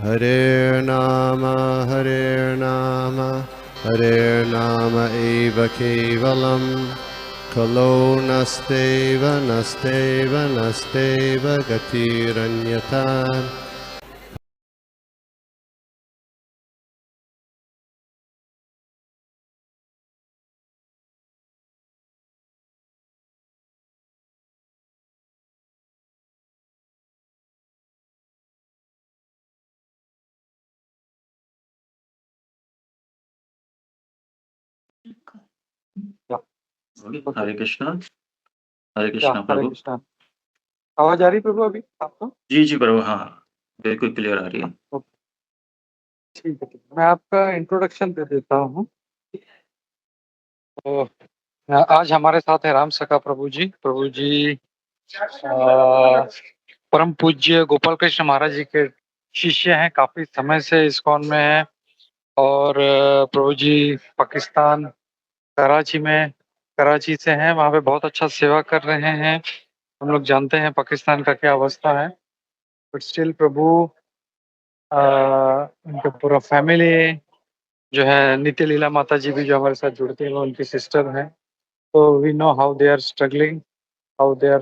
Hare Nama, Hare Nama Eva Kevalam, Kalo Nasteva, Nasteva, Nasteva Gatiranyata. हरे कृष्णा। हरे या कृष्णा हरे प्रभु। कृष्णा। आवाज आ रही प्रभु अभी आपको? जी जी प्रभु, हाँ बिल्कुल क्लियर आ रही है। ओके, ठीक है ठीक है। मैं आपका इंट्रोडक्शन दे देता हूँ। तो आज हमारे साथ है राम सखा प्रभु जी। प्रभु जी परम पूज्य गोपाल कृष्ण महाराज जी के शिष्य हैं, काफी समय से इस्कॉन में हैं। और प्रभु जी पाकिस्तान कराची से हैं, वहाँ पे बहुत अच्छा सेवा कर रहे हैं। हम लोग जानते हैं पाकिस्तान का क्या अवस्था है, बट स्टिल प्रभु उनका पूरा फैमिली जो है, नित्य लीला माता जी भी जो हमारे साथ जुड़ते हैं, वो उनकी सिस्टर हैं। तो we know how they are struggling, how they are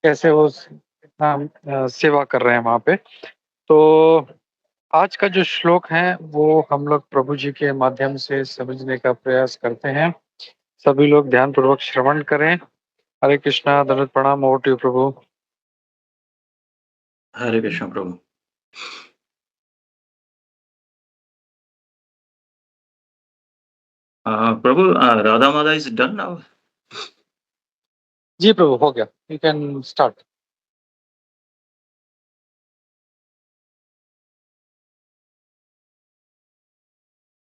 कैसे वो इतना सेवा कर रहे हैं वहाँ पे। तो आज का जो श्लोक है वो हम लोग प्रभु जी के माध्यम से समझने का प्रयास करते हैं। सभी लोग ध्यान पूर्वक श्रवण करें। हरे कृष्णा, दंडवत प्रणाम। ओवर टू यू प्रभु। हरे कृष्णा प्रभु। प्रभु, राधा माता इज डन नाउ। जी प्रभु, हो गया, यू कैन स्टार्ट।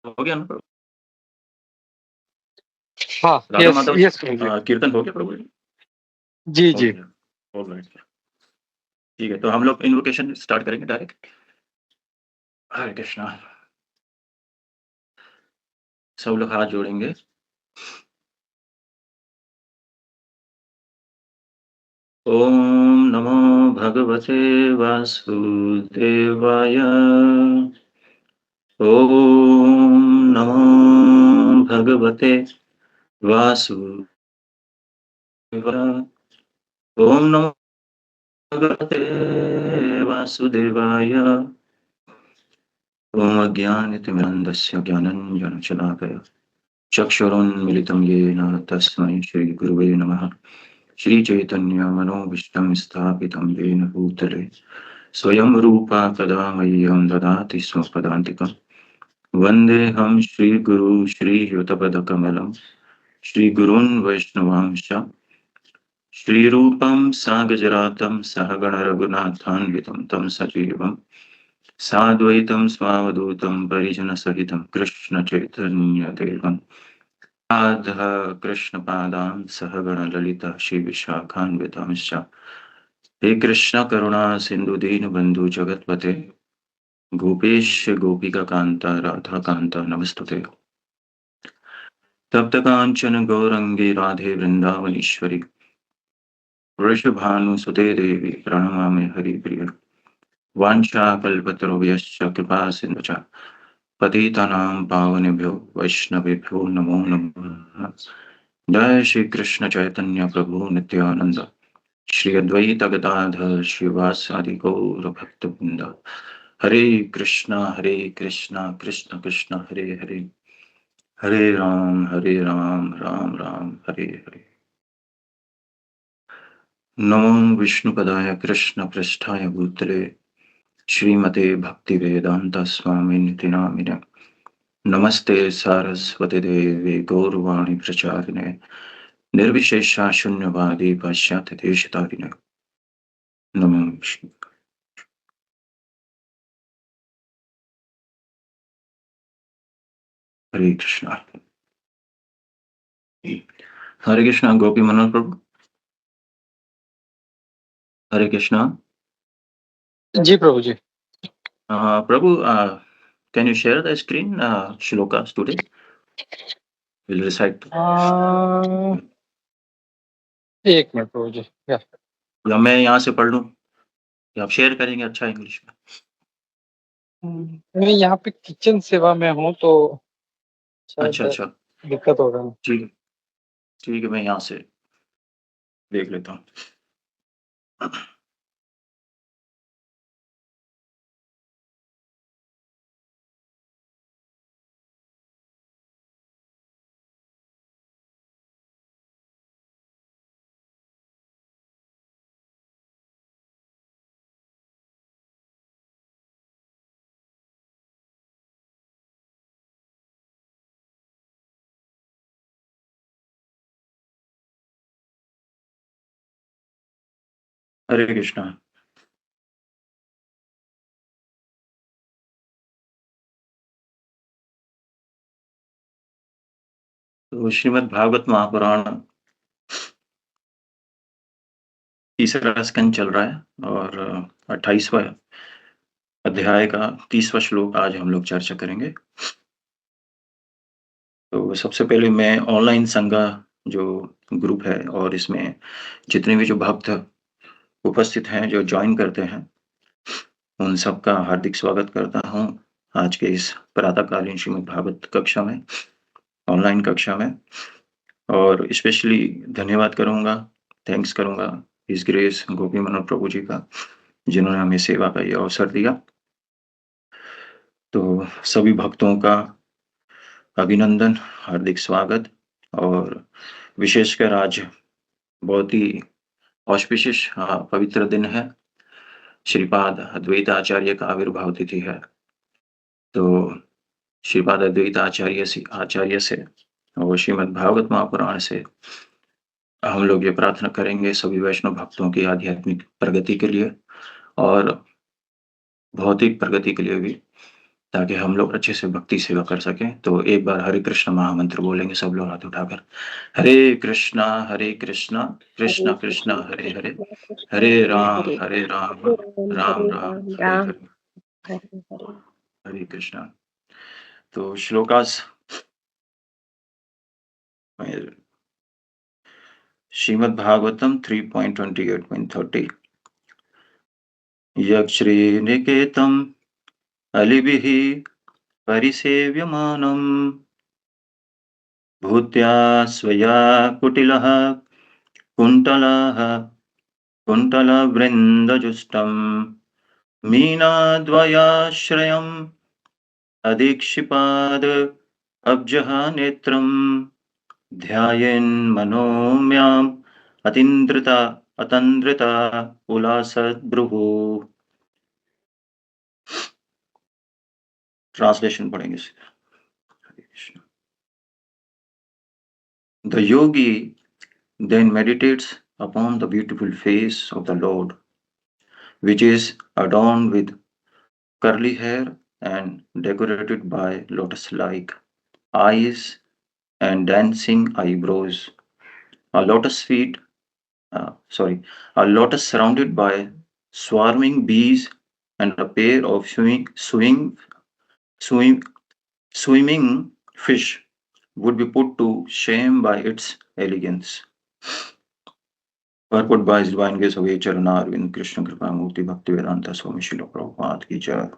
हो गया ना प्रभु? हाँ, राधा यस माता यस प्रभु जी। कीर्तन हो गया प्रभु? जी हो जी। गया। ऑलराइट, ठीक है, तो हम लोग इन्वोकेशन स्टार्ट करेंगे डायरेक्ट। हरे कृष्णा। सब लोग हाथ जोड़ेंगे। ओम नमो भगवते वासुदेवाय। ओम नमो भगवते वासुदेवाय। ओम नमो भगवते वासुदेवाय। ओम अज्ञानतिमिरन्धस्य ज्ञानञ्जनशलाकया चक्षुरुन्मिलितं येन तस्मै श्रीगुरुवे नमः। श्रीचैतन्यमनोभीष्टं स्थापितं येन भूतले स्वयं रूपा कदा मह्यं ददाति स्म पदान्तिकम्। वन्देऽहं श्रीगुरू श्रीयुतपदकमलं श्रीगुरून् वैष्णवांश्च श्रीरूपं सागजरातं सहगण रघुनाथान्वितं तं सजीवं साद्वैतं स्वावधूतं परिजनसहितं कृष्णचैतन्यदेवं राधा कृष्णपादां सहगण ललिता श्रीविशाखान्वितांश्च। हे कृष्ण करुणा सिंधु दीनबन्धु जगत्पते गोपेश गोपिकान्ता राधाकान्ता नमस्तुते। तप्तकाञ्चन गौरङ्गी राधे वृन्दावनेश्वरि वृषभानुसुते देवी प्रणमामि हरिप्रिय। वाञ्छाकल्पतरुभ्यश्च कृपा सिन्धु च पतितानां पावनेभ्यो वैष्णवेभ्यो नमो नमः। जय श्री कृष्ण चैतन्य प्रभु नित्यानंद श्री अद्वैत गदाधर श्रीवासादि गौर भक्तवृंद। हरे कृष्णा कृष्ण कृष्ण हरे हरे, हरे राम राम राम हरे हरे। नमो विष्णुपदाय कृष्ण पृष्ठाय भूतले श्रीमते भक्तिवेदांत स्वामी निति नामिने। नमस्ते सारस्वती देवी गौरवाणी प्रचारिणे निर्विशेषा शून्यवादी पाश्चात्य देशतारिणे। नमो विष्णु। हरे कृष्णा। हरे कृष्णा गोपी मनोहर प्रभु। हरे कृष्णा। जी प्रभु जी। प्रभु, can you share the screen shlokas today? We'll recite. एक मिनट प्रभु जी। या मैं यहाँ से पढ़ लूँ या आप शेयर करेंगे? अच्छा इंग्लिश में। मैं यहाँ पे किचन सेवा में हूँ तो अच्छा, शायद अच्छा। दिक्कत होगा। ठीक है, ठीक है, मैं यहाँ से देख लेता हूँ। हरे कृष्णा। तो श्रीमद् भागवत महापुराण तीसरा स्कंद चल रहा है और 28वां अध्याय का 30वां श्लोक आज हम लोग चर्चा करेंगे। तो सबसे पहले मैं ऑनलाइन संघा जो ग्रुप है और इसमें जितने भी जो भक्त उपस्थित हैं, जो जॉइन करते हैं, उन सबका हार्दिक स्वागत करता हूँ आज के इस प्रातःकालीन श्रीमद् भागवत कक्षा में, ऑनलाइन कक्षा में। और स्पेशली धन्यवाद करूँगा, थैंक्स करूँगा हिज ग्रेस गोपी मनोहर प्रभु जी का, जिन्होंने हमें सेवा का ये अवसर दिया। तो सभी भक्तों का अभिनंदन, हार्दिक स्वागत। और विशेषकर आज बहुत ही ऑस्पिशियस पवित्र दिन है, श्रीपाद अद्वैत आचार्य का आविर्भाव तिथि है। तो श्रीपाद अद्वैत आचार्य से और श्रीमद् भागवत महापुराण से हम लोग ये प्रार्थना करेंगे सभी वैष्णव भक्तों की आध्यात्मिक प्रगति के लिए और भौतिक प्रगति के लिए भी, ताकि हम लोग अच्छे से भक्ति सेवा कर सकें। तो एक बार हरे कृष्ण महामंत्र बोलेंगे सब लोग हाथ उठाकर। हरे कृष्णा कृष्णा हरे कृष्णा हरे हरे, कृष्ण हरे हरे राम राम हरे राम राम हरे राम हरे। हरे हरे। हरे कृष्णा। तो श्लोकास श्रीमद् भागवतम 3.28.30 यक्षश्रीनिकेतम् अलिभिः परिसेव्यमानम् भूत्या स्वया कुटिलः कुण्टलवृन्दजुष्टम् मीनाद्वयाश्रयम् अदीक्षिपाद अब्जः नेत्रम् ध्यायेन्मनोम्याम् अतन्द्रिता उल्लासद्रुः। ट्रांसलेशन पढ़ेंगे इसका। हरे Krishna. The yogi then meditates upon the beautiful face of the Lord, which is adorned with curly hair and decorated by lotus-like eyes and dancing eyebrows, a lotus feet, a lotus surrounded by swarming bees, and a pair of swimming fish would be put to shame by its elegance. Purport by His Divine Grace of A. Charanarvind Krishna Kripa Murti Bhaktivedanta Swami Srila Prabhupada ki jai.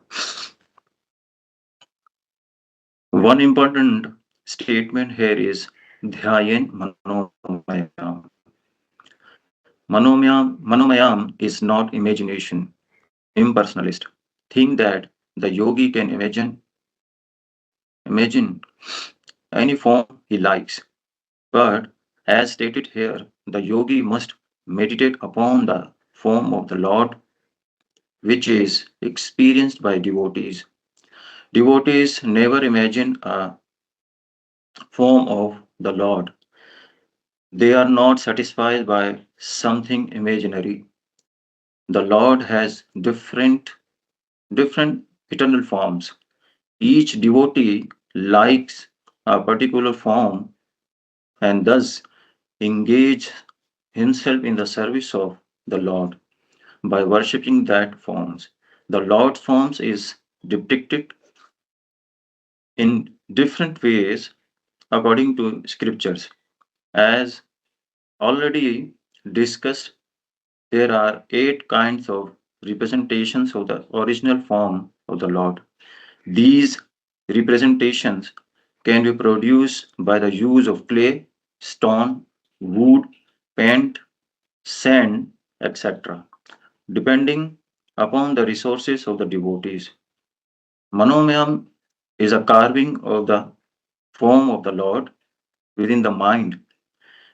One important statement here is Dhyayen Manomayam. Manomayam is not imagination, impersonalist. Think that the yogi can imagine any form he likes. But as stated here, the yogi must meditate upon the form of the Lord, which is experienced by devotees. Devotees never imagine a form of the Lord. They are not satisfied by something imaginary. The Lord has different eternal forms. Each devotee likes a particular form and thus engage himself in the service of the Lord by worshipping that forms. The Lord's forms is depicted in different ways according to scriptures. As already discussed, there are 8 kinds of representations of the original form of the Lord. These representations can be produced by the use of clay, stone, wood, paint, sand, etc., depending upon the resources of the devotees. Manomayam is a carving of the form of the Lord within the mind.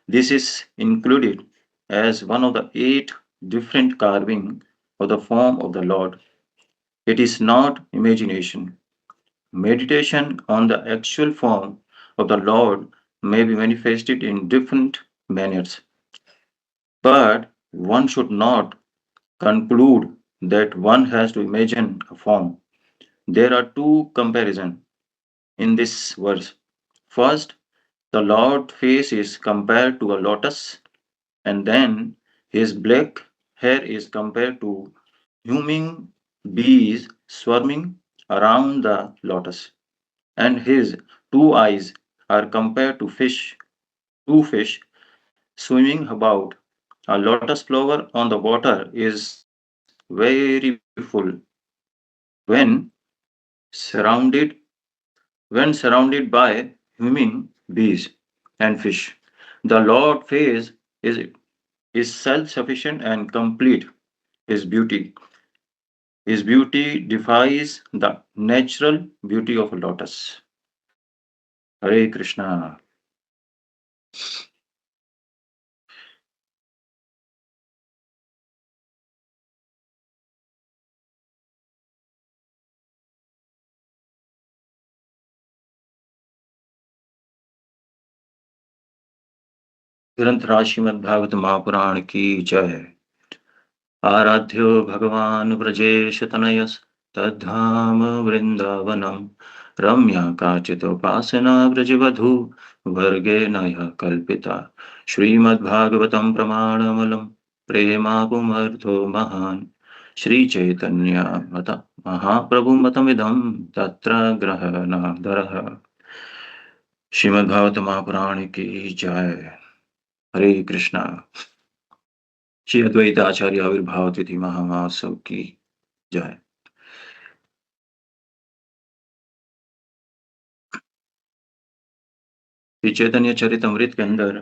This is included as one of the 8 different carving of the form of the Lord. It is not imagination. Meditation on the actual form of the Lord may be manifested in different manners, but one should not conclude that one has to imagine a form. There are 2 comparisons in this verse. First, the Lord's face is compared to a lotus, and then his black hair is compared to humming bees swarming around the lotus, and his 2 eyes are compared to 2 fish swimming about. A lotus flower on the water is very beautiful when surrounded surrounded by humming bees and fish. The Lord face is self-sufficient and complete. His beauty. His beauty defies the natural beauty of a lotus. Hare Krishna. ग्रंथ श्रीमद् भागवत महापुराण की जय। आराध्यो भगवान् व्रजेश तनयस् तद्धाम वृंदावनम रम्या काचिदोपासना व्रजवधू वर्गेण ह्यः कल्पिता श्रीमद्भागवतं प्रमाणमूलं प्रेमापुमर्थो महान् श्रीचैतन्य मत महाप्रभुमतमिदं तत्र ग्रहणादरः। श्रीमद्भागवत महापुराण की जय। हरे कृष्णा। श्री अद्वैत आचार्य आविर्भाव तिथि महामहोत्सव की जय। श्री चैतन्य चरितमृत के अंदर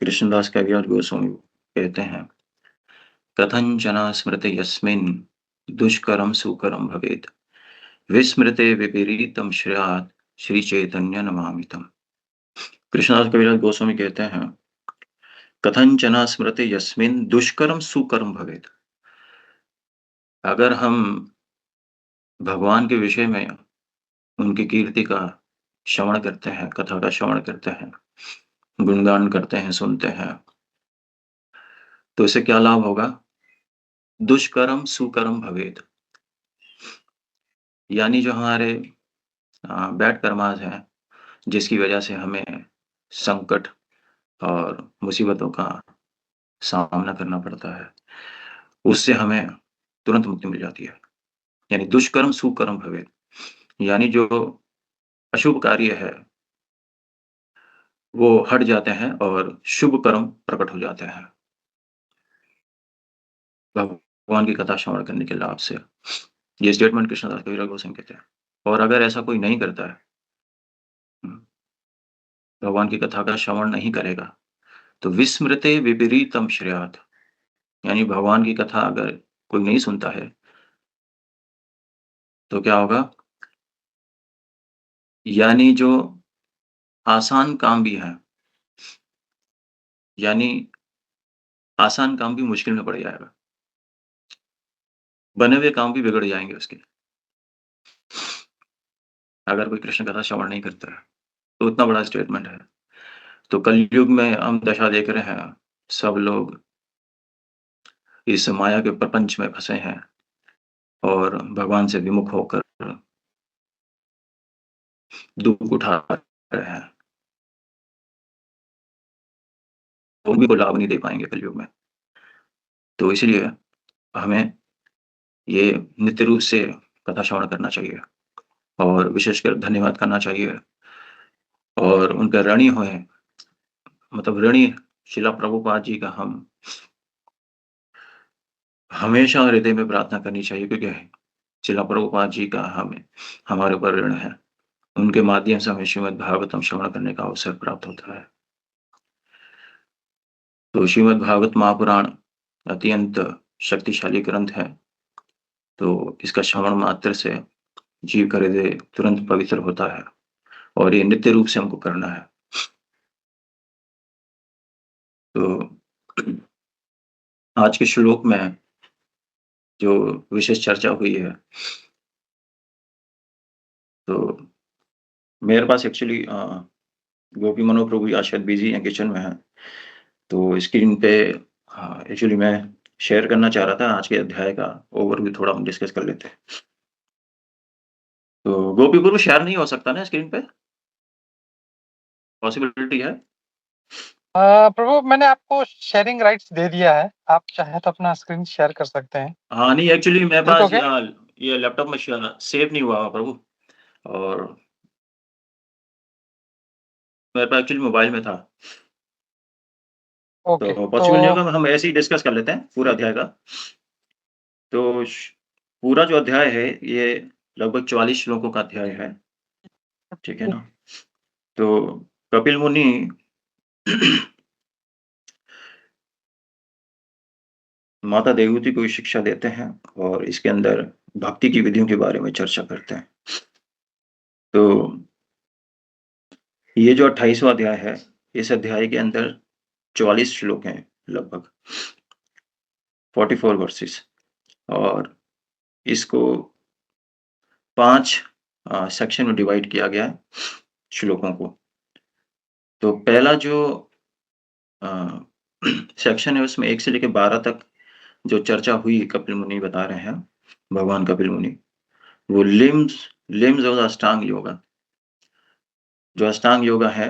कृष्णदास कविराज गोस्वामी कहते हैं, कथंचन स्मृति यस्मिन् दुष्करम सुकरम भवेत् विस्मृते विपरीतम श्रेयात् श्री चैतन्य नमामितम। कृष्णदास कविराज गोस्वामी कहते हैं, कथंचन स्मृति यस्मिन् दुष्करम सुकरम भवेत्। अगर हम भगवान के विषय में उनकी कीर्ति का श्रवण करते हैं, कथा का श्रवण करते हैं, गुणगान करते हैं, सुनते हैं, तो इससे क्या लाभ होगा? दुष्कर्म सुकर्म भवेद, यानी जो हमारे बैड कर्मास हैं, जिसकी वजह से हमें संकट और मुसीबतों का सामना करना पड़ता है, उससे हमें तुरंत मुक्ति मिल जाती है। यानी दुष्कर्म सुकर्म भवेद, यानी जो अशुभ कार्य है वो हट जाते हैं और शुभ कर्म प्रकट हो जाते हैं भगवान की कथा श्रवण करने के लाभ से। ये स्टेटमेंट कृष्णदास कविराज गोस्वामी कहते हैं। और अगर ऐसा कोई नहीं करता है, भगवान की कथा का श्रवण नहीं करेगा, तो विस्मृते विपरीतम श्रेयात्, यानी भगवान की कथा अगर कोई नहीं सुनता है तो क्या होगा? यानी जो आसान काम भी है, यानी आसान काम भी मुश्किल में पड़ जाएगा, बने हुए काम भी बिगड़ जाएंगे उसके, अगर कोई कृष्ण कथा श्रवण नहीं करता है। तो इतना बड़ा स्टेटमेंट है। तो कलयुग में हम दशा देख रहे हैं, सब लोग इस माया के प्रपंच में फंसे हैं और भगवान से विमुख होकर दुख उठा रहे हैं, वो भी को लाभ नहीं दे पाएंगे कलयुग में। तो इसलिए हमें ये नित्य रूप से कथा श्रवण करना चाहिए और विशेषकर धन्यवाद करना चाहिए। और उनका ऋणी हुए, मतलब ऋणी शिला प्रभुपाद जी का हम हमेशा हृदय में प्रार्थना करनी चाहिए, क्योंकि श्रील प्रभुपाद जी का हमारे ऊपर ऋण है। उनके माध्यम से हमें श्रीमद् भागवतम श्रवण करने का अवसर प्राप्त होता है। तो श्रीमद् भागवत महापुराण अत्यंत शक्तिशाली ग्रंथ है। तो इसका श्रवण मात्र से जीव का हृदय तुरंत पवित्र होता है, और ये नित्य रूप से हमको करना है। तो आज के श्लोक में जो विशेष चर्चा हुई है, तो मेरे पास एक्चुअली गोपी मनोहर प्रभु आज शायद बिजी हैं, किचन में हैं। तो स्क्रीन पे एक्चुअली मैं शेयर करना चाह रहा था आज के अध्याय का ओवरव्यू, थोड़ा हम डिस्कस कर लेते हैं। तो गोपी प्रभु शेयर नहीं हो सकता ना स्क्रीन पे? पॉसिबिलिटी है? प्रभु मैंने आपको शेयरिंग राइट्स दे दिया है, आप चाहे तो अपना स्क्रीन शेयर कर सकते हैं। हाँ, नहीं एक्चुअली मेरे ठीक हो पास गया? ये लैपटॉप में सेव नहीं हुआ प्रभु, और मेरे पास एक्चुअली मोबाइल में था। ओके, तो तो पॉसिबल नहीं होगा, हम ऐसे ही डिस्कस कर लेते हैं पूरा अध्याय का। तो पूरा जो अध्याय है ये लगभग 44 श्लोकों का अध्याय है, ठीक है ना? तो कपिल मुनि माता देवहूति को शिक्षा देते हैं, और इसके अंदर भक्ति की विधियों के बारे में चर्चा करते हैं। तो ये जो 28वां अध्याय है, इस अध्याय के अंदर 44 श्लोक हैं, लगभग 44 वर्सेस, और इसको 5 सेक्शन में डिवाइड किया गया है श्लोकों को। तो पहला जो अ, सेक्शन है उसमें 1 से लेके 12 तक जो चर्चा हुई, कपिल मुनि बता रहे हैं, भगवान कपिल मुनि, वो लिम्स ऑफ द अष्टांग योगा। जो अष्टांग योगा है,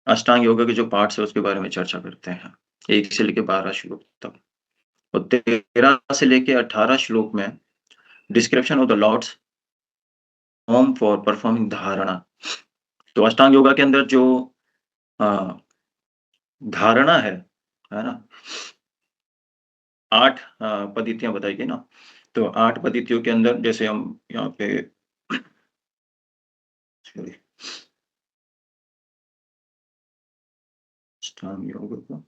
अष्टांग योगा के जो पार्ट्स है उसके बारे में चर्चा करते हैं 1 से लेके 12 श्लोक तक। और 13 से लेके 18 श्लोक में description of the lord's form for performing धारणा। तो अष्टांग योगा के अंदर जो अ, धारणा है ना? 8 पद्धतियाँ बताई गई ना? तो 8 पद्धतियों के अंदर जैसे हम यहाँ पे सॉरी, अष्टांग योग को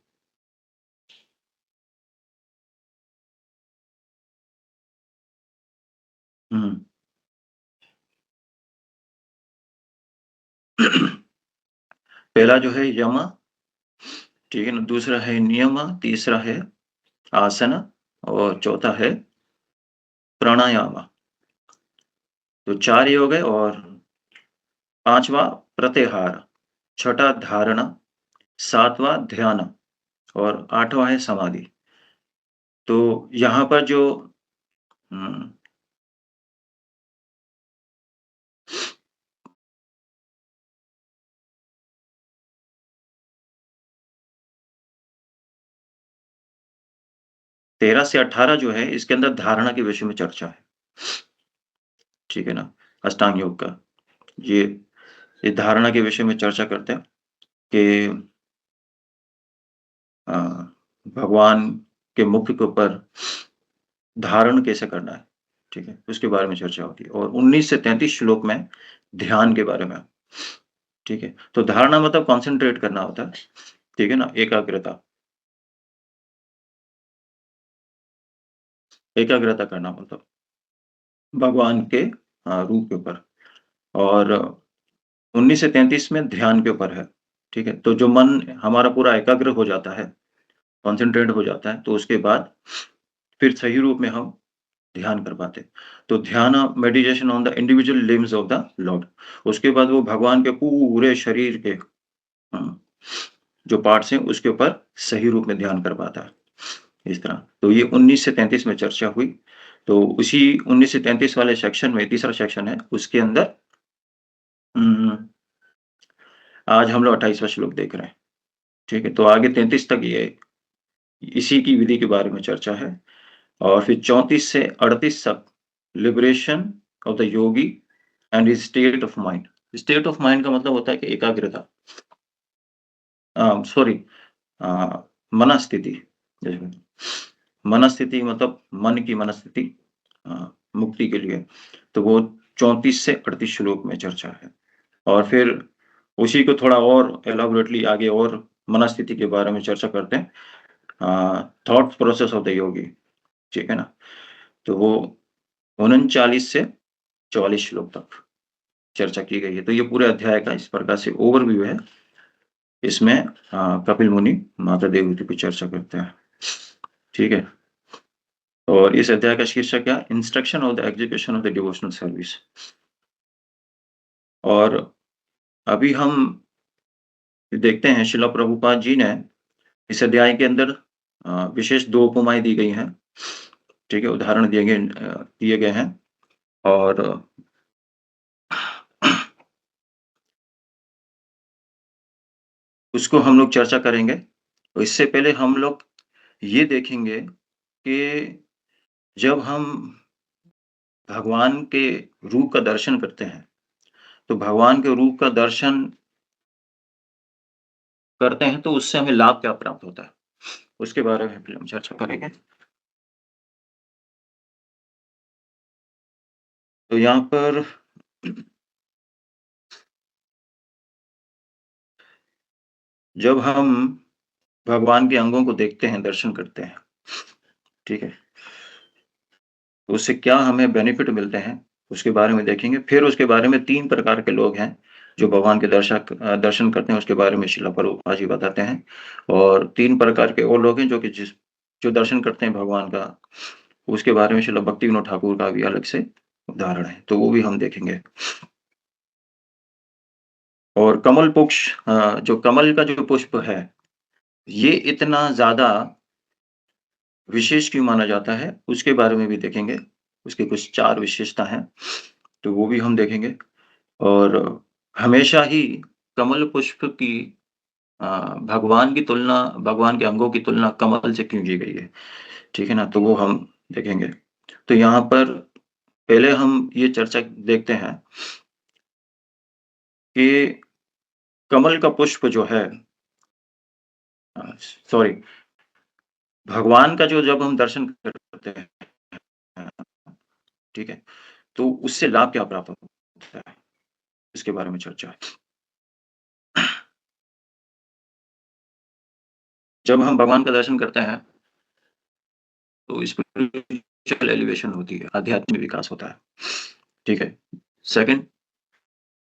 हुँ। पहला जो है यम, ठीक है ना? दूसरा है नियम, तीसरा है आसन, और चौथा है प्राणायाम। तो 4 ये हो गए, और 5वां प्रत्याहार, छठा धारणा, 7वां ध्यान, और 8वां है समाधि। तो यहाँ पर जो हुँ, 13 से 18 जो है इसके अंदर धारणा के विषय में चर्चा है, ठीक है ना? अष्टांग योग का ये ये धारणा के विषय में चर्चा करते हैं कि अ, भगवान के मुख के ऊपर धारण कैसे करना है, ठीक है? उसके बारे में चर्चा होती है, और 19 से 33 श्लोक में ध्यान के बारे में, ठीक है? तो धारणा मतलब कॉन्सन्ट्रेट करना होता है, ठीक है ना? एकाग्रता करना मतलब भगवान के रूप के ऊपर, और 19 से 33 में ध्यान के ऊपर है, ठीक है? तो जो मन हमारा पूरा एकाग्र हो जाता है, कॉन्सन्ट्रेट हो जाता है, तो उसके बाद फिर सही रूप में हम ध्यान कर पाते हैं। तो ध्यान meditation on the individual limbs of the Lord. उसके बाद वो भगवान के पूरे शरीर के जो पार्ट्स हैं उसके ऊपर सही रूप में ध्यान कर पाता है, इस तरह। तो ये 19 से 33 में चर्चा हुई। तो उसी 19 से 33 वाले सेक्शन में तीसरा सेक्शन है, उसके अंदर उम, आज हम लोग 28वां श्लोक देख रहे हैं, ठीक है? तो आगे 33 तक ये इसी की विधि के बारे में चर्चा है, और फिर 34 से 38 तक liberation of the Yogi and his state of mind. State of mind का मतलब होता है कि एकाग्रता। सॉरी, मनस्थिति, जैसे मनस्थिति मतलब मन की मनस्थिति मुक्ति के लिए, तो वो 34 से 38 श्लोक में चर्चा है। और फिर उसी को थोड़ा और एलाबोरेटली आगे और मनस्थिति के बारे में चर्चा करते हैं, थॉट प्रोसेस ऑफ द योगी, ठीक है ना? तो वो 39 से 44 श्लोक तक चर्चा की गई है। तो ये पूरे अध्याय का इस प्रकार से ओवरव्यू है। इसमें कपिल मुनि माता देवहूति की चर्चा करते हैं, ठीक है? और इस अध्याय का शीर्षक क्या? Instruction of the execution of the devotional service. और अभी हम देखते हैं श्रील प्रभुपाद जी ने इस अध्याय के अंदर विशेष 2 उपमाएँ दी गई हैं, ठीक है? उदाहरण दिए गए हैं और उसको हम लोग चर्चा करेंगे। तो इससे पहले हम लोग ये देखेंगे कि जब हम भगवान के रूप का दर्शन करते हैं, तो भगवान के रूप का दर्शन करते हैं तो उससे हमें लाभ क्या प्राप्त होता है? उसके बारे में फिर हम चर्चा करेंगे। तो यहाँ पर जब हम भगवान के अंगों को देखते हैं, दर्शन करते हैं, ठीक है? तो उससे क्या हमें बेनिफिट मिलते हैं, उसके बारे में देखेंगे। फिर उसके बारे में 3 प्रकार के लोग हैं, जो भगवान के दर्शन करते हैं, उसके बारे में श्रील प्रभुपाद जी बताते हैं। और 3 प्रकार के और लोग हैं जो दर्शन करते हैं भगवान का, उसके बारे में श्रील भक्ति विनोद ठाकुर का भी अलग से उदाहरण है, तो वो भी हम देखेंगे। और कमल पुष्प, जो कमल का जो पुष्प है, ये इतना ज़्यादा विशेष क्यों माना जाता है, उसके बारे में भी देखेंगे। उसकी कुछ 4 विशेषता हैं, तो वो भी हम देखेंगे। और हमेशा ही कमल पुष्प की भगवान के अंगों की तुलना कमल से क्यों की गई है, ठीक है ना? तो वो हम देखेंगे। तो यहाँ पर पहले हम ये चर्चा देखते हैं कि कमल का पुष्प जो है, सॉरी, भगवान का जो जब हम दर्शन करते हैं, ठीक है? तो उससे लाभ क्या प्राप्त होता है, इसके बारे में चर्चा है। जब हम भगवान का दर्शन करते हैं, तो स्पिरिचुअल एलिवेशन होती है, आध्यात्मिक विकास होता है, ठीक है? सेकंड,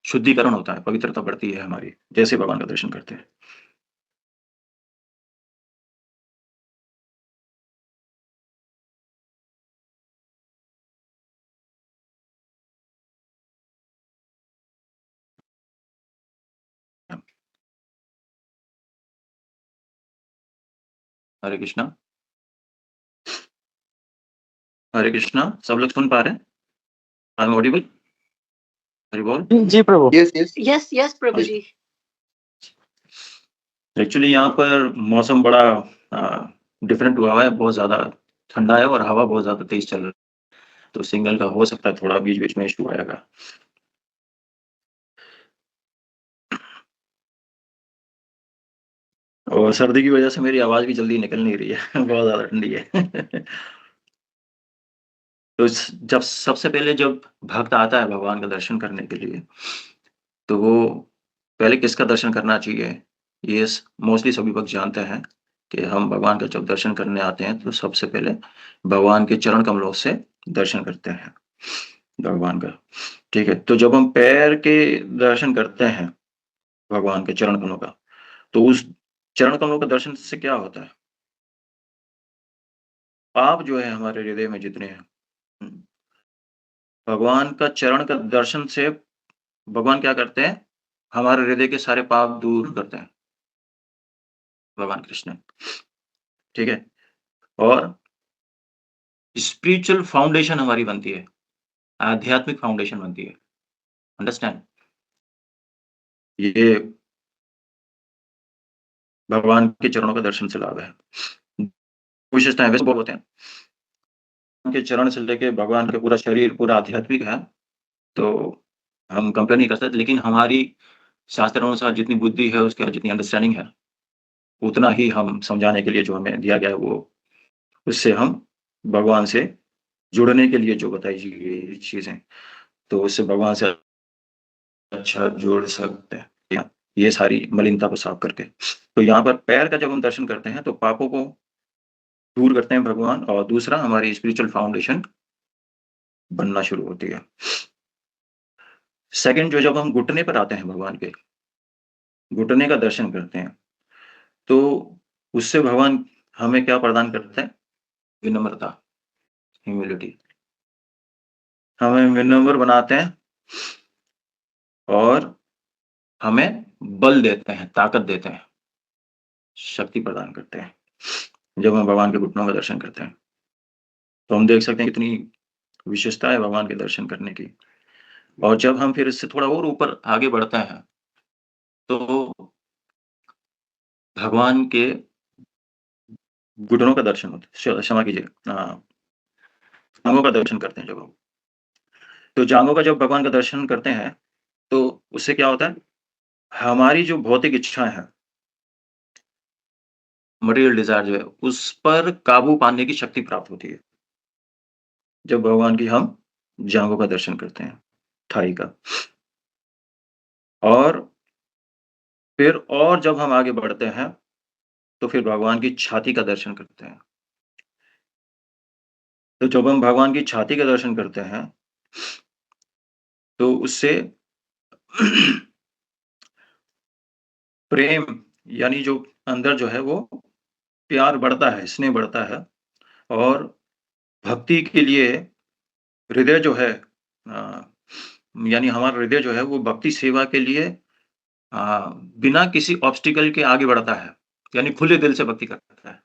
शुद्धिकरण होता है, पवित्रता बढ़ती है हमारी, जैसे भगवान का दर्शन करते हैं। हरे कृष्णा, हरे कृष्णा, सब लोग सुन पा रहे हैं? I am audible? हरि बोल। जी Prabhu. Yes, yes, Prabhu ji. Actually यहाँ पर मौसम बड़ा डिफरेंट हुआ है, बहुत ज़्यादा ठंडा है और हवा बहुत ज़्यादा तेज चल रहा है, तो सिग्नल का हो सकता है थोड़ा बीच-बीच में इश्यू आएगा। और सर्दी की वजह से मेरी आवाज़ भी जल्दी निकल नहीं रही है बहुत ज़्यादा ठंडी है। तो जब सबसे पहले जब भक्त आता है भगवान का दर्शन करने के लिए, तो वो पहले किसका दर्शन करना चाहिए? ये मोस्टली सभी भक्त जानते हैं कि हम भगवान का जब दर्शन करने आते हैं, तो सबसे पहले भगवान के चरण कमलों से दर्शन करते हैं भगवान का, ठीक है? तो जब हम पैर के दर्शन करते हैं भगवान के चरण कमलों का, तो उस चरण कमलों का दर्शन से क्या होता है? पाप जो है हमारे हृदय में जितने हैं, हुँ, भगवान का चरण का दर्शन से भगवान क्या करते हैं? हमारे हृदय के सारे पाप दूर करते हैं, भगवान कृष्ण, ठीक है? और स्पिरिचुअल फाउंडेशन हमारी बनती है, आध्यात्मिक फाउंडेशन बनती है, अंडरस्टैंड? ये भगवान के चरणों का दर्शन से लाभ है। विशेषताएँ वैसे बहुत होते हैं, उनके चरण से लेके भगवान का पूरा शरीर पूरा आध्यात्मिक है, तो हम कंपेयर नहीं कर सकते, लेकिन हमारी शास्त्रानुसार जितनी बुद्धि है, उसका जितनी अंडरस्टैंडिंग है, उतना ही हम समझाने के लिए जो हमें दिया गया है, वो उससे हम भगवान से जुड़ने के लिए जो बताई गई चीज़ें, तो उससे भगवान से अच्छा जुड़ सकते हैं। ये सारी मलिनता को साफ करके। तो यहाँ पर पैर का जब हम दर्शन करते हैं, तो पापों को दूर करते हैं भगवान, और दूसरा हमारी स्पिरिचुअल फाउंडेशन बनना शुरू होती है। सेकंड, जो जब हम घुटने पर आते हैं भगवान के, घुटने का दर्शन करते हैं, तो उससे भगवान हमें क्या प्रदान करते हैं? विनम्रता, ह्यूमिलिटी। हमें विनम्र बनाते हैं और हमें बल देते हैं, ताकत देते हैं, शक्ति प्रदान करते हैं। जब हम भगवान के घुटनों का दर्शन करते हैं, तो हम देख सकते हैं कितनी विशेषता है भगवान के दर्शन करने की। और जब हम फिर इससे थोड़ा और ऊपर आगे बढ़ते हैं, तो भगवान के घुटनों का दर्शन होता है, क्षमा कीजिए, जांघों का दर्शन करते हैं जब हम। तो जांघों का जब भगवान का दर्शन करते हैं, तो उससे क्या होता है? हमारी जो भौतिक इच्छाएँ हैं, मटेरियल डिज़ायर जो है, उस पर काबू पाने की शक्ति प्राप्त होती है, जब भगवान की हम जांघों का दर्शन करते हैं, थाई का। और फिर और जब हम आगे बढ़ते हैं, तो फिर भगवान की छाती का दर्शन करते हैं। तो जब हम भगवान की छाती का दर्शन करते हैं, तो उससे प्रेम, यानी जो अंदर जो है वो प्यार बढ़ता है, स्नेह बढ़ता है, और भक्ति के लिए हृदय जो है, यानी हमारा हृदय जो है वो भक्ति सेवा के लिए बिना किसी ऑब्स्टिकल के आगे बढ़ता है, यानी खुले दिल से भक्ति करता है,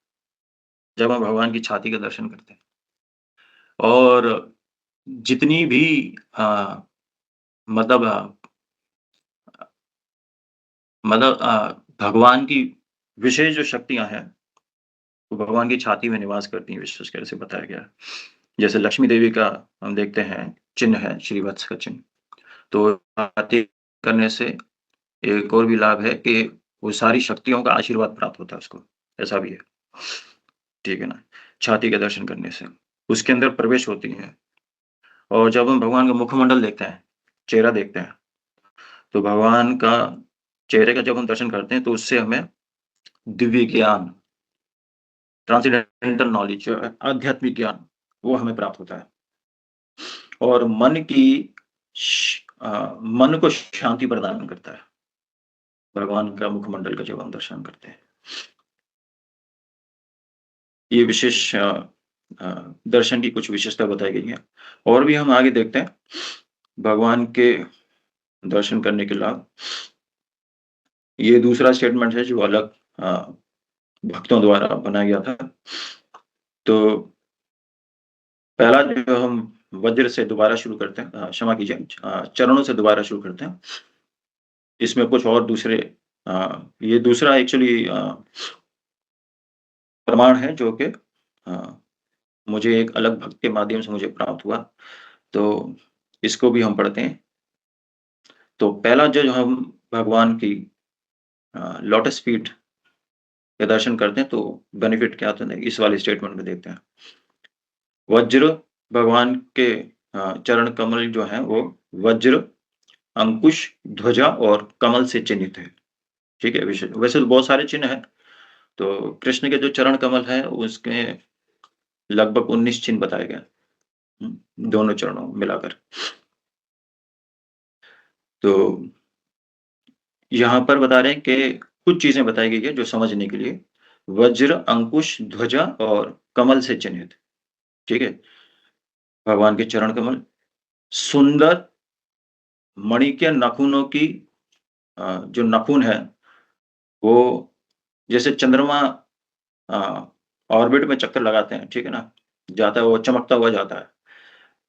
जब हम भगवान की छाती का दर्शन करते हैं। और जितनी भी मतलब भगवान की विशेष जो शक्तियाँ हैं, वो भगवान की छाती में निवास करती हैं, विशेषकर से बताया गया है। जैसे लक्ष्मी देवी का हम देखते हैं चिन्ह है, श्रीवत्स का चिन्ह। तो छाती करने से एक और भी लाभ है कि वो सारी शक्तियों का आशीर्वाद प्राप्त होता है उसको, ऐसा भी है। ठीक है ना? छाती के दर्शन करने से, उसके अंदर प्रवेश होती हैं। और जब हम भगवान का मुखमंडल देखते हैं, चेहरा देखते हैं, तो भगवान का चेहरे का जब हम दर्शन करते हैं, तो उससे हमें दिव्य ज्ञान, ट्रांसेंडेंटल नॉलेज जो है, आध्यात्मिक ज्ञान, वो हमें प्राप्त होता है। और मन को शांति प्रदान करता है, भगवान का मुखमंडल का जब हम दर्शन करते हैं। ये विशेष दर्शन की कुछ विशेषता बताई गई है। और भी हम आगे देखते हैं, भगवान के दर्शन करने के लाभ। ये दूसरा स्टेटमेंट है जो अलग भक्तों द्वारा बनाया गया था। तो पहला जो हम वज्र से दोबारा शुरू करते हैं, क्षमा कीजिए, चरणों से दोबारा शुरू करते हैं। इसमें कुछ और दूसरे ये दूसरा एक्चुअली प्रमाण है जो कि मुझे एक अलग भक्त के माध्यम से मुझे प्राप्त हुआ, तो इसको भी हम पढ़ते हैं। तो पहला जो हम भगवान की लोटस फीट के दर्शन करते हैं, तो बेनिफिट क्या होता है, इस वाले स्टेटमेंट में देखते हैं। वज्र, भगवान के चरण कमल जो हैं वो वज्र, अंकुश, ध्वजा और कमल से चिन्हित है। ठीक है? वैसे तो बहुत सारे चिन्ह हैं, तो कृष्ण के जो चरण कमल है उसके लगभग 19 चिन्ह बताए गए हैं, दोनों चरणों में मिलाकर। तो यहाँ पर बता रहे हैं कि कुछ चीज़ें बताई गई है जो समझने के लिए, वज्र, अंकुश, ध्वजा और कमल से चिन्हित। ठीक है? भगवान के चरण कमल, सुंदर मणि के नाखूनों की जो नाखून है, वो जैसे चंद्रमा ऑर्बिट में चक्कर लगाते हैं, ठीक है ना? जाता है वो चमकता हुआ जाता है,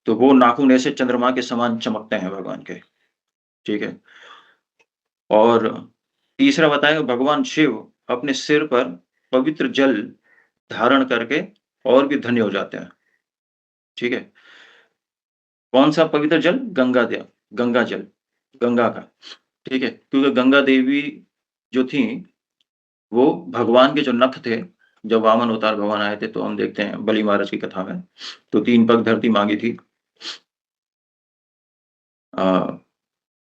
तो वो नाखून ऐसे चंद्रमा के समान चमकते हैं भगवान के, ठीक है? और तीसरा बताया भगवान शिव अपने सिर पर पवित्र जल धारण करके और भी धन्य हो जाते हैं, ठीक है? कौन-सा पवित्र जल? गंगा जल, गंगा का, ठीक है? क्योंकि गंगा देवी जो थीं, वो भगवान के जो नख थे, जब वामन अवतार भगवान आए थे, तो हम देखते हैं बलि महाराज की कथा में, तो 3 पग धरती मांगी थी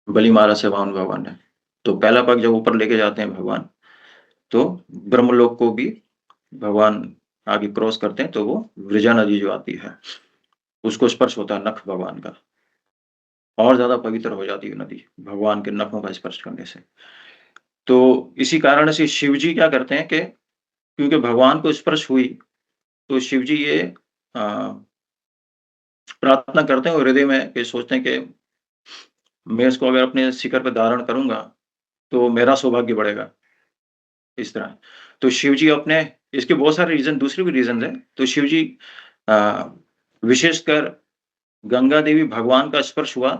बलि महाराज से वामन भगवान ने। तो पहला पग जब ऊपर लेके जाते हैं भगवान, तो ब्रह्मलोक को भी भगवान आगे क्रॉस करते हैं, तो वो वृजा नदी जो आती है, उसको स्पर्श होता है नख भगवान का, और ज़्यादा पवित्र हो जाती है नदी, भगवान के नखों का स्पर्श करने से। तो इसी कारण से शिव जी क्या करते हैं कि क्योंकि भगवान को स्पर्श हुई, तो शिव जी ये प्रार्थना करते हैं और हृदय में ये सोचते हैं कि मैं इसको अगर अपने शिखर पे धारण करूँगा, तो मेरा सौभाग्य बढ़ेगा, इस तरह। तो शिव जी अपने इसके बहुत सारे रीज़न, दूसरे भी रीज़न्स हैं। तो शिव जी अ, विशेषकर गंगा देवी भगवान का स्पर्श हुआ,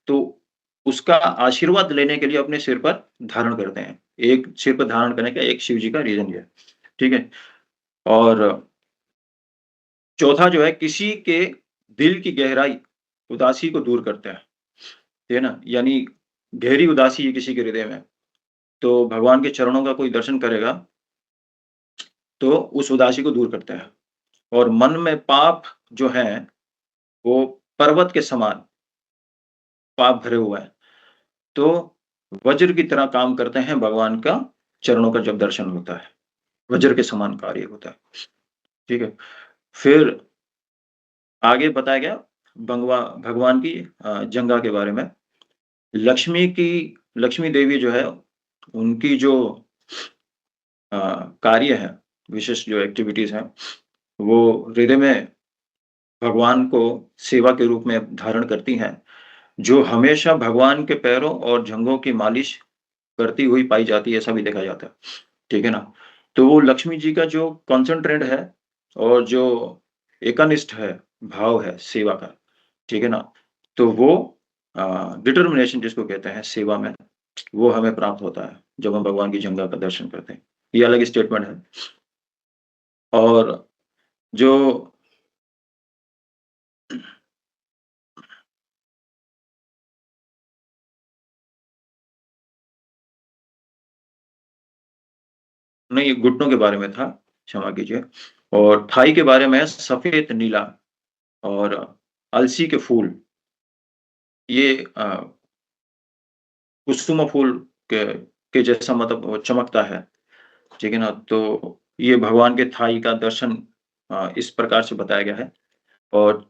तो उसका आशीर्वाद लेने के लिए अपने सिर पर धारण करते हैं। एक सिर पर धारण करने का एक शिव जी का रीज़न ये है, ठीक है? और चौथा जो है, किसी के दिल की गहराई, उदासी को दूर करते हैं, है ना? यानी गहरी उदासी है किसी के हृदय में, तो भगवान के चरणों का कोई दर्शन करेगा, तो उस उदासी को दूर करते हैं। और मन में पाप जो हैं, वो पर्वत के समान पाप भरे हुए हैं, तो वज्र की तरह काम करते हैं भगवान का चरणों का जब दर्शन होता है, वज्र के समान कार्य होता है, ठीक है? फिर आगे बताया गया भगवान की जंगा के बारे में। लक्ष्मी देवी जो है, उनकी जो अ, कार्य है, विशेष जो एक्टिविटीज़ हैं, वो हृदय में भगवान को सेवा के रूप में धारण करती हैं, जो हमेशा भगवान के पैरों और जंघों की मालिश करती हुई पाई जाती है, ऐसा भी देखा जाता है, ठीक है ना? तो वो लक्ष्मी जी का जो कॉन्सन्ट्रेट है और जो एकनिष्ठ है, भाव है सेवा का, ठीक है ना? तो वो डिटर्मिनेशन जिसको कहते हैं सेवा में, वो हमें प्राप्त होता है, जब हम भगवान की जंघा का दर्शन करते हैं। ये अलग स्टेटमेंट है। और जो नहीं, ये घुटनों के बारे में था, क्षमा कीजिए। और थाई के बारे में है सफ़ेद नीला और अलसी के फूल, ये कुसुम फूल के जैसा मतलब वो चमकता है, ठीक है ना? तो ये भगवान के थाई का दर्शन इस प्रकार से बताया गया है। और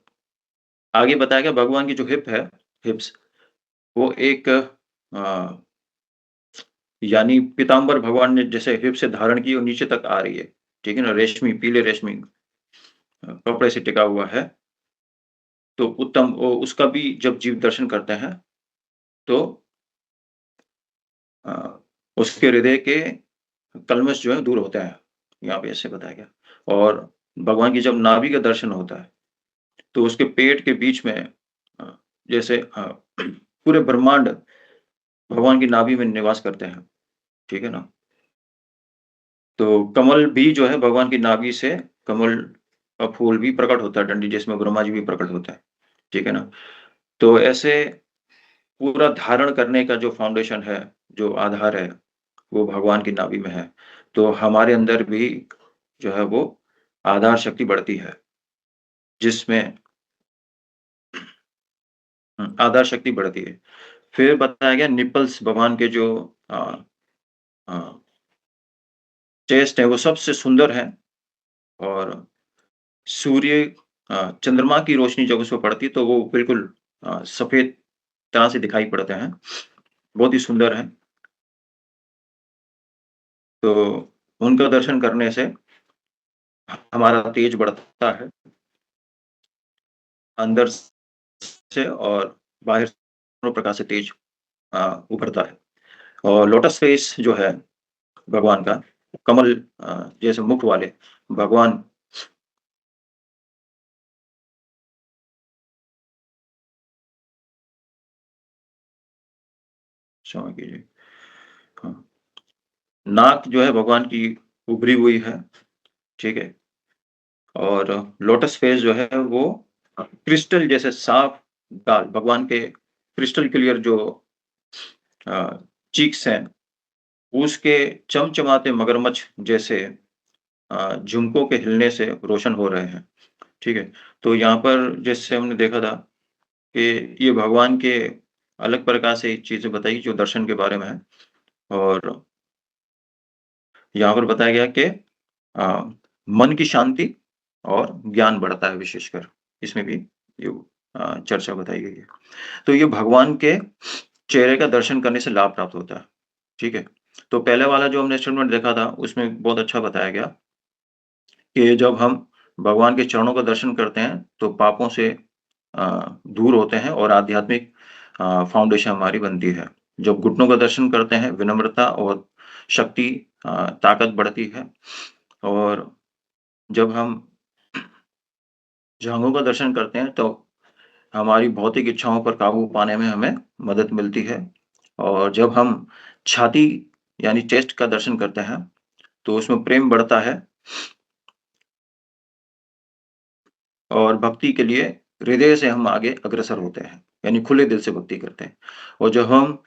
आगे बताया गया भगवान की जो हिप्स, वो एक यानी पीताम्बर भगवान ने जैसे हिप से धारण की और नीचे तक आ रही है, ठीक है ना? पीले रेशमी कपड़े से टिका हुआ है। तो उत्तम उसका भी जब जीव दर्शन करते हैं, तो अ, उसके हृदय के कल्मश जो है दूर होता है, यहाँ पे ऐसे बताया गया। और भगवान की जब नाभि का दर्शन होता है, तो उसके पेट के बीच में जैसे पूरे ब्रह्मांड भगवान की नाभि में निवास करते हैं, ठीक है ना? तो कमल भी जो है भगवान की नाभि से कमल का फूल भी प्रकट होता है, डंडी जिसमें ब्रह्मा जी भी प्रकट होता है, ठीक है ना? तो ऐसे पूरा धारण करने का जो फाउंडेशन है, जो आधार है, वो भगवान की नाभि में है। तो हमारे अंदर भी जो है वो आधार शक्ति बढ़ती है, जिसमें आधार शक्ति बढ़ती है। फिर बताया गया निपल्स भगवान के जो अ अ, चेस्ट है वो सबसे सुंदर है। और सूर्य चंद्रमा की रोशनी जब उस पे पड़ती है तो वो बिल्कुल सफ़ेद तरह से दिखाई पड़ते हैं, बहुत ही सुंदर हैं। तो उनका दर्शन करने से हमारा तेज बढ़ता है, अंदर से और बाहर से दोनों प्रकार से तेज उभरता है। और लोटस फेस जो है भगवान का, कमल जैसे मुख वाले भगवान, क्षमा कीजिए। हाँ, नाक जो है भगवान की उभरी हुई है, ठीक है? और लोटस फेस जो है वो क्रिस्टल जैसे साफ गाल, भगवान के क्रिस्टल क्लियर जो चीक्स हैं, उसके चमचमाते मगरमच्छ जैसे झुमकों के हिलने से रोशन हो रहे हैं, ठीक है? तो यहाँ पर जैसे हमने देखा था कि ये भगवान के अलग प्रकार से चीज़ें बताई जो दर्शन के बारे में है और यहाँ पर बताया गया कि अ, मन की शांति और ज्ञान बढ़ता है विशेषकर, इसमें भी ये चर्चा बताई गई है। तो ये भगवान के चेहरे का दर्शन करने से लाभ प्राप्त होता है, ठीक है? तो पहले वाला जो हमने स्टेटमेंट देखा था, उसमें बहुत अच्छा बताया गया कि जब हम भगवान के चरणों का दर्शन करते हैं, तो पापों से दूर होते हैं और आध्यात्मिक फाउंडेशन हमारी बनती है। जब घुटनों का दर्शन करते हैं, विनम्रता और शक्ति ताकत बढ़ती है और जब हम जांघों का दर्शन करते हैं, तो हमारी भौतिक इच्छाओं पर काबू पाने में हमें मदद मिलती है और जब हम छाती यानी चेस्ट का दर्शन करते हैं, तो उसमें प्रेम बढ़ता है और भक्ति के लिए हृदय से हम आगे अग्रसर होते हैं, यानी खुले दिल से भक्ति करते हैं और जब हम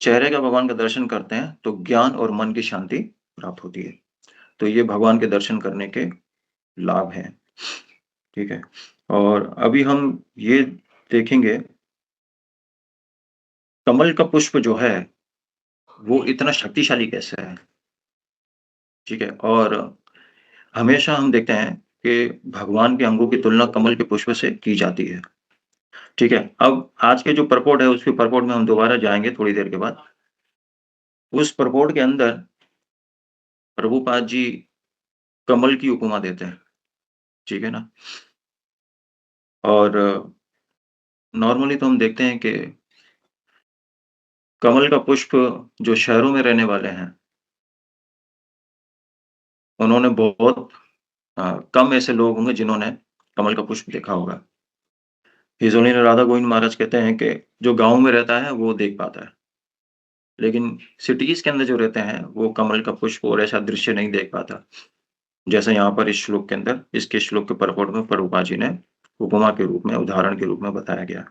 चेहरे का भगवान का दर्शन करते हैं, तो ज्ञान और मन की शांति प्राप्त होती है। तो ये भगवान के दर्शन करने के लाभ हैं, ठीक है? और अभी हम ये देखेंगे, कमल का पुष्प जो है, वो इतना शक्तिशाली कैसे है, ठीक है? और हमेशा हम देखते हैं कि भगवान के अंगों की तुलना कमल के पुष्प से की जाती है, ठीक है? अब आज के जो परपोट है, उसके परपोट में हम दोबारा जाएँगे थोड़ी देर के बाद। उस परपोट के अंदर प्रभुपाद जी कमल की उपमा देते हैं, ठीक है ना? और नॉर्मली तो हम देखते हैं कि कमल का पुष्प जो शहरों में रहने वाले हैं, उन्होंने बहुत कम ऐसे लोग होंगे जिन्होंने कमल का पुष्प देखा होगा। हिज़ होलीनेस राधा गोविंद महाराज कहते हैं कि जो गाँव में रहता है, वो देख पाता है। लेकिन सिटीज़ के अंदर जो रहते हैं, वो कमल का पुष्प और ऐसा दृश्य नहीं देख पाता। जैसा यहाँ पर इस श्लोक के अंदर, इसके श्लोक के परपोट में प्रभुपाद जी ने उपमा के रूप में, उदाहरण के रूप में बताया गया,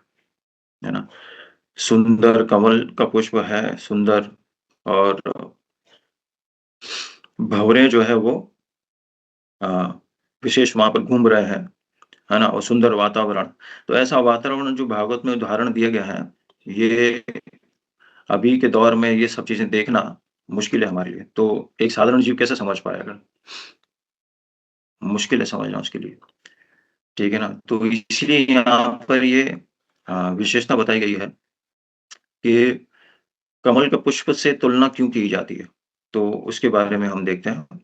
है ना? सुंदर कमल का पुष्प है, सुंदर और भँवरे जो है वो अ, विशेष वहाँ पर घूम रहे हैं, है ना? और सुंदर वातावरण। तो ऐसा वातावरण जो भागवत में उदाहरण दिया गया है, ये अभी के दौर में ये सब चीज़ें देखना मुश्किल है हमारे लिए। तो एक साधारण जीव कैसे समझ पाएगा? मुश्किल है समझना उसके लिए, ठीक है ना? तो इसीलिए यहाँ पर ये विशेषता बताई गई है कि कमल के पुष्प से तुलना क्यों की जाती है? तो उसके बारे में हम देखते हैं।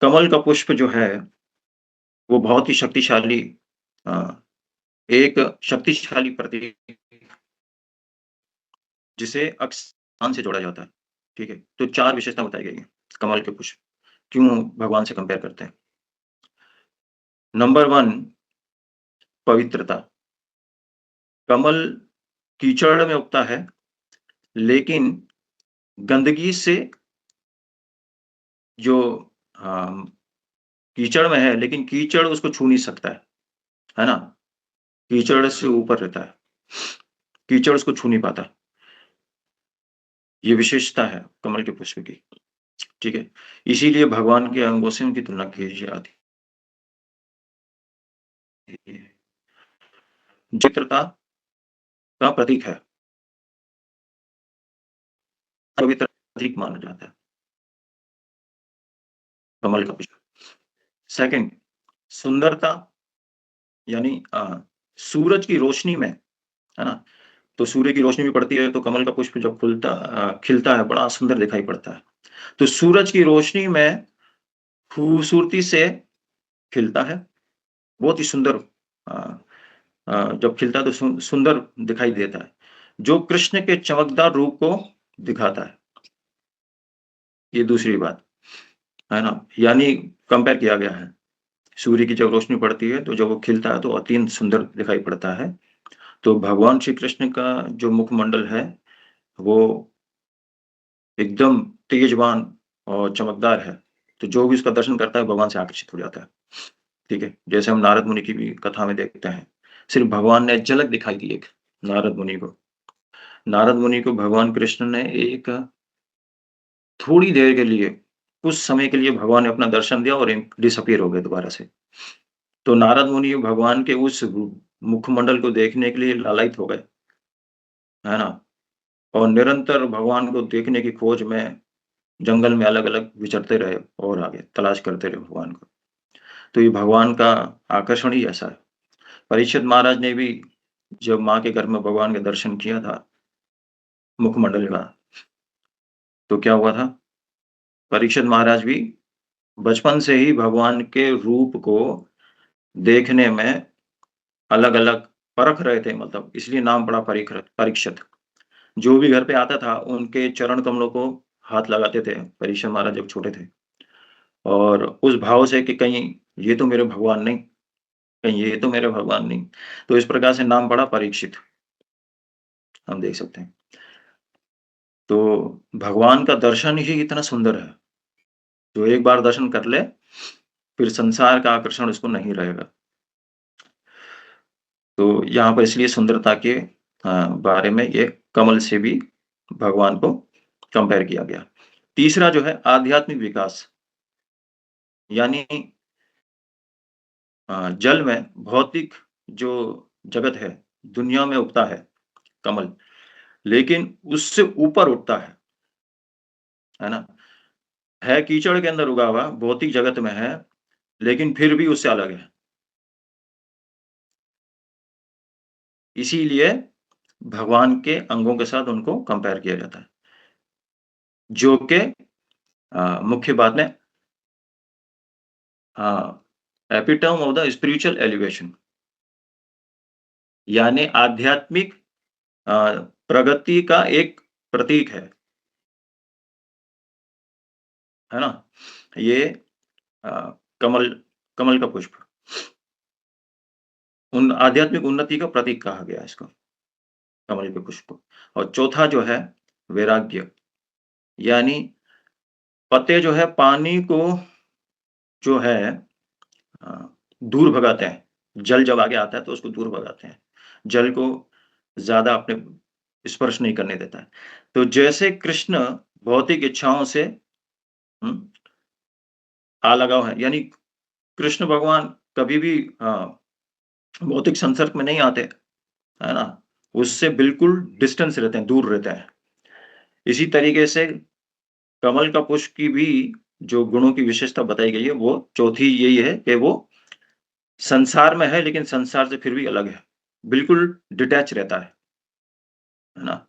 कमल का पुष्प जो है, वो बहुत ही शक्तिशाली अ, एक शक्तिशाली प्रतीक जिसे अक्ष से जोड़ा जाता है, ठीक है? तो 4 विशेषता बताई गई हैं, कमल के पुष्प क्यों भगवान से कंपेयर करते हैं। नंबर 1 पवित्रता। कमल कीचड़ में उगता है, लेकिन गंदगी से जो अ, कीचड़ में है, लेकिन कीचड़ उसको छू नहीं सकता है ना? कीचड़ से ऊपर रहता है, कीचड़ उसको छू नहीं पाता। ये विशेषता है कमल के पुष्प की, ठीक है? इसीलिए भगवान के अंगों से उनकी तुलना की जाती है। पवित्रता का प्रतीक है, पवित्र प्रतीक माना जाता है कमल का पुष्प। सेकंड सुंदरता यानी सूरज की रोशनी में, है ना? तो सूर्य की रोशनी भी पड़ती है, तो कमल का पुष्प जब खिलता है, बड़ा सुंदर दिखाई पड़ता है। तो सूरज की रोशनी में खूबसूरती से खिलता है, बहुत ही सुंदर अ जब खिलता है तो सुंदर दिखाई देता है, जो कृष्ण के चमकदार रूप को दिखाता है। ये दूसरी बात, है ना? यानी कंपेयर किया गया है। सूर्य की जब रोशनी पड़ती है, तो जब वो खिलता है, तो अत्यंत सुंदर दिखाई पड़ता है। तो भगवान श्री कृष्ण का जो मुखमंडल है, वो एकदम तेजवान और चमकदार है। तो जो भी उसका दर्शन करता है, भगवान से आकर्षित हो जाता है। ठीक है? जैसे हम नारद मुनि की भी कथा में देखते हैं। सिर्फ़ भगवान ने झलक दिखाई दी एक नारद मुनि को। नारद मुनि को भगवान कृष्ण ने एक थोड़ी देर के लिए, कुछ समय के लिए भगवान ने अपना दर्शन दिया और डिसअपीयर हो गए दोबारा से। तो नारद मुनि भगवान के उस मुखमंडल को देखने के लिए लालायित हो गए, है ना? और निरंतर भगवान को देखने की खोज में जंगल में अलग-अलग विचरते रहे और आगे तलाश करते रहे भगवान को। तो ये भगवान का आकर्षण ही ऐसा है। परीक्षित महाराज ने भी जब माँ के गर्भ में भगवान के दर्शन किया था, मुखमंडल का, तो क्या हुआ था? परीक्षित महाराज भी बचपन से ही भगवान के रूप को देखने में अलग-अलग परख रहे थे, मतलब इसलिए नाम पड़ा परीक्षित। जो भी घर पे आता था, उनके चरण कमलों को हाथ लगाते थे, परीक्षित महाराज जब छोटे थे। और उस भाव से कि कहीं ये तो मेरे भगवान नहीं, कहीं ये तो मेरे भगवान नहीं। तो इस प्रकार से नाम पड़ा परीक्षित, हम देख सकते हैं। तो भगवान का दर्शन ही इतना सुंदर है, जो एक बार दर्शन कर ले, फिर संसार का आकर्षण उसको नहीं रहेगा। तो यहाँ पर इसलिए सुंदरता के बारे में ये कमल से भी भगवान को कंपेयर किया गया। तीसरा जो है आध्यात्मिक विकास, यानी जल में भौतिक जो जगत है, दुनिया में उगता है कमल, लेकिन उससे ऊपर उठता है ना? है कीचड़ के अंदर उगा हुआ, भौतिक जगत में है, लेकिन फिर भी उससे अलग है। इसीलिए भगवान के अंगों के साथ उनको कंपेयर किया जाता है, जो कि मुख्य बात में epitome of the spiritual elevation, यानी आध्यात्मिक अ, प्रगति का एक प्रतीक है ना? ये अ, कमल कमल का पुष्प उन आध्यात्मिक उन्नति का प्रतीक कहा गया है इसको, कमल के पुष्प को। और चौथा जो है वैराग्य, यानी पत्ते जो है पानी को जो है अ, दूर भगाते हैं। जल जब आगे आता है तो उसको दूर भगाते हैं। जल को ज़्यादा अपने स्पर्श नहीं करने देता है। तो जैसे कृष्ण भौतिक इच्छाओं से हुँ, अलगाव है, यानी कृष्ण भगवान कभी भी भौतिक संसर्ग में नहीं आते, है ना? उससे बिल्कुल डिस्टेंस रहते हैं, दूर रहते हैं। इसी तरीके से कमल का पुष्प की भी जो गुणों की विशेषता बताई गई है, वो चौथी यही है कि वो संसार में है, लेकिन संसार से फिर भी अलग है। बिल्कुल डिटैच रहता है ना?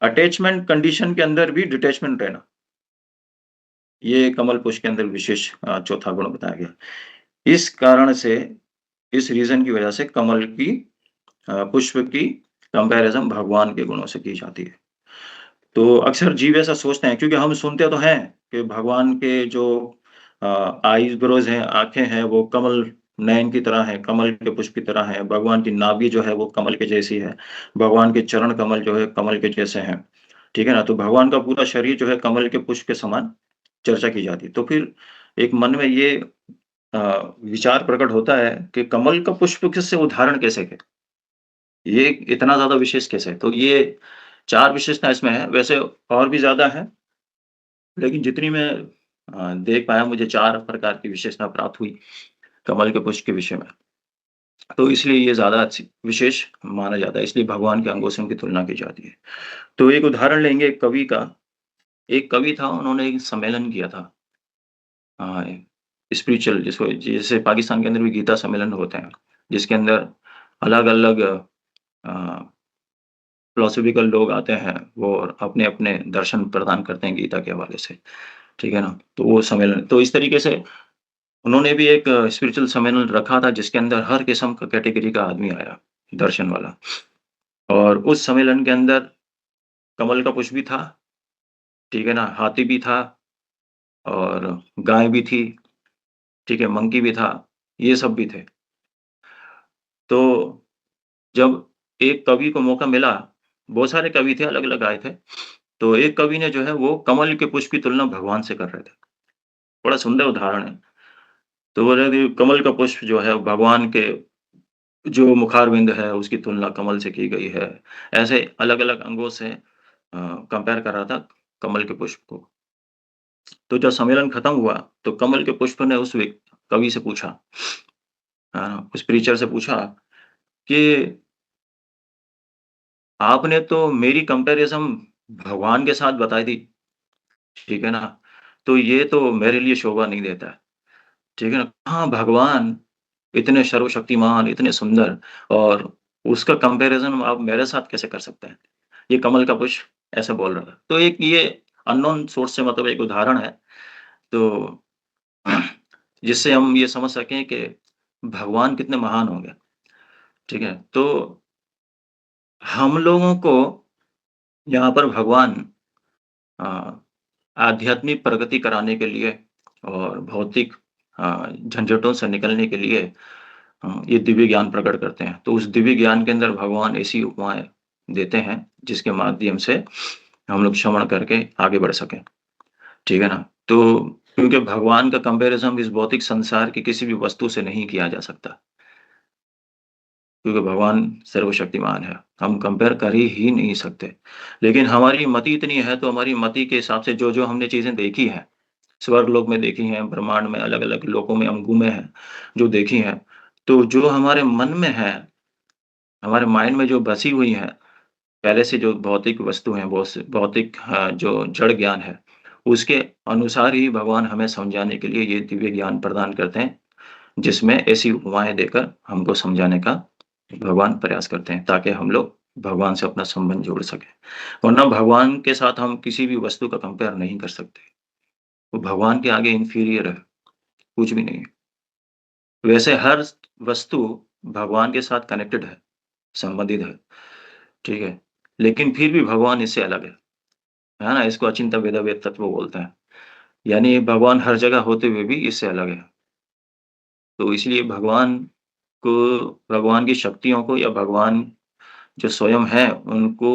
अटैचमेंट कंडीशन के अंदर भी डिटैचमेंट रहना, ये कमल पुष्प के अंदर विशेष चौथा गुण बताया गया। इस कारण से, इस रीज़न की वजह से कमल की पुष्प की कंपैरिज़न भगवान के गुणों से की जाती है। तो अक्सर जीव ऐसा सोचते हैं, क्योंकि हम सुनते तो हैं कि भगवान के जो आईब्रोज़ हैं, आँखें हैं, वो कमल नयन की तरह हैं, कमल के पुष्प की तरह हैं। भगवान की नाभि जो है वो कमल के जैसी है। भगवान के चरण कमल जो है कमल के जैसे हैं। ठीक है ना? तो भगवान का पूरा शरीर जो है कमल के पुष्प के समान चर्चा की जाती है। तो फिर एक मन में ये अ, विचार प्रकट होता है कि कमल का पुष्प से उदाहरण कैसे है? ये इतना ज़्यादा विशेष कैसे है? तो ये 4 विशेषता इसमें है, वैसे और भी ज़्यादा है, लेकिन जितनी मैं देख पाया, मुझे 4 प्रकार की विशेषता प्राप्त हुई कमल के पुष्प के विषय में। तो इसलिए ये ज़्यादा अच्छी विशेष माना जाता है, इसलिए भगवान के अंगों से उनकी तुलना की जाती है। तो एक उदाहरण लेंगे एक कवि का। एक कवि था, उन्होंने एक सम्मेलन किया था स्पिरिचुअल, जिसको जैसे पाकिस्तान के अंदर भी गीता सम्मेलन होते हैं, जिसके अंदर अलग-अलग फिलॉसॉफिकल लोग आते हैं, वो अपने-अपने दर्शन प्रदान करते हैं गीता के हवाले से, ठीक है ना? तो वो सम्मेलन, तो इस तरीके से उन्होंने भी एक स्पिरिचुअल सम्मेलन रखा था, जिसके अंदर हर किस्म का कैटेगरी का आदमी आया, दर्शन वाला। और उस सम्मेलन के अंदर कमल का पुष्प भी था, ठीक है ना? हाथी भी था और गाय भी थी, ठीक है? मंकी भी था, ये सब भी थे। तो जब एक कवि को मौका मिला, बहुत सारे कवि थे, अलग-अलग आए थे, तो एक कवि ने जो है वो कमल के पुष्प की तुलना भगवान से कर रहे थे। बड़ा सुंदर उदाहरण है। तो बोल रहे थे कमल का पुष्प जो है भगवान के जो मुखारविंद है उसकी तुलना कमल से की गई है। ऐसे अलग-अलग अंगों से कंपेयर कर रहा था कमल के पुष्प को। तो जब सम्मेलन खत्म हुआ, तो कमल के पुष्प ने उस कवि से पूछा, उस प्रीचर से पूछा कि आपने तो मेरी कंपैरिज़न भगवान के साथ बताई थी, ठीक है ना? तो ये तो मेरे लिए शोभा नहीं देता है, ठीक है ना? हाँ, भगवान इतने सर्वशक्तिमान, इतने सुंदर, और उसका कंपैरिज़न आप मेरे साथ कैसे कर सकते हैं? ये कमल का पुष्प ऐसा बोल रहा था। तो एक ये अननोन सोर्स से मतलब एक उदाहरण है, तो जिससे हम ये समझ सकें कि भगवान कितने महान होंगे, ठीक है? तो हम लोगों को यहाँ पर भगवान अ, आध्यात्मिक प्रगति कराने के लिए और भौतिक झंझटों से निकलने के लिए ये दिव्य ज्ञान प्रकट करते हैं। तो उस दिव्य ज्ञान के अंदर भगवान ऐसी उपमाएँ देते हैं, जिसके माध्यम से हम लोग श्रवण करके आगे बढ़ सकें, ठीक है ना? तो क्योंकि भगवान का कंपैरिज़न इस भौतिक संसार की किसी भी वस्तु से नहीं किया जा सकता, क्योंकि भगवान सर्वशक्तिमान है। हम कंपेयर कर ही नहीं सकते। लेकिन हमारी मति इतनी है, तो हमारी मति के हिसाब से जो-जो हमने चीज़ें देखी हैं, स्वर्गलोक में देखी हैं, ब्रह्मांड में, अलग-अलग लोकों में हम घूमे हैं, जो देखी हैं, तो जो हमारे मन में है, हमारे माइंड में जो बसी हुई हैं, पहले से जो भौतिक वस्तु हैं, भौतिक जो जड़ ज्ञान है, उसके अनुसार ही भगवान हमें समझाने के लिए ये दिव्य ज्ञान प्रदान करते हैं, जिसमें ऐसी उपमाएँ देकर हमको समझाने का भगवान प्रयास करते हैं, ताकि हम लोग भगवान से अपना संबंध जोड़ सकें। वरना भगवान के साथ हम किसी भी वस्तु का कंपेयर नहीं कर सकते। वो भगवान के आगे इन्फीरियर है, कुछ भी नहीं है। वैसे हर वस्तु भगवान के साथ कनेक्टेड है, संबंधित है, ठीक है? लेकिन फिर भी भगवान इससे अलग है ना? इसको अचिंत्य भेदाभेद तत्व बोलते हैं। यानी भगवान हर जगह होते हुए भी इससे अलग है। तो इसलिए को भगवान की शक्तियों को या भगवान जो स्वयं है, उनको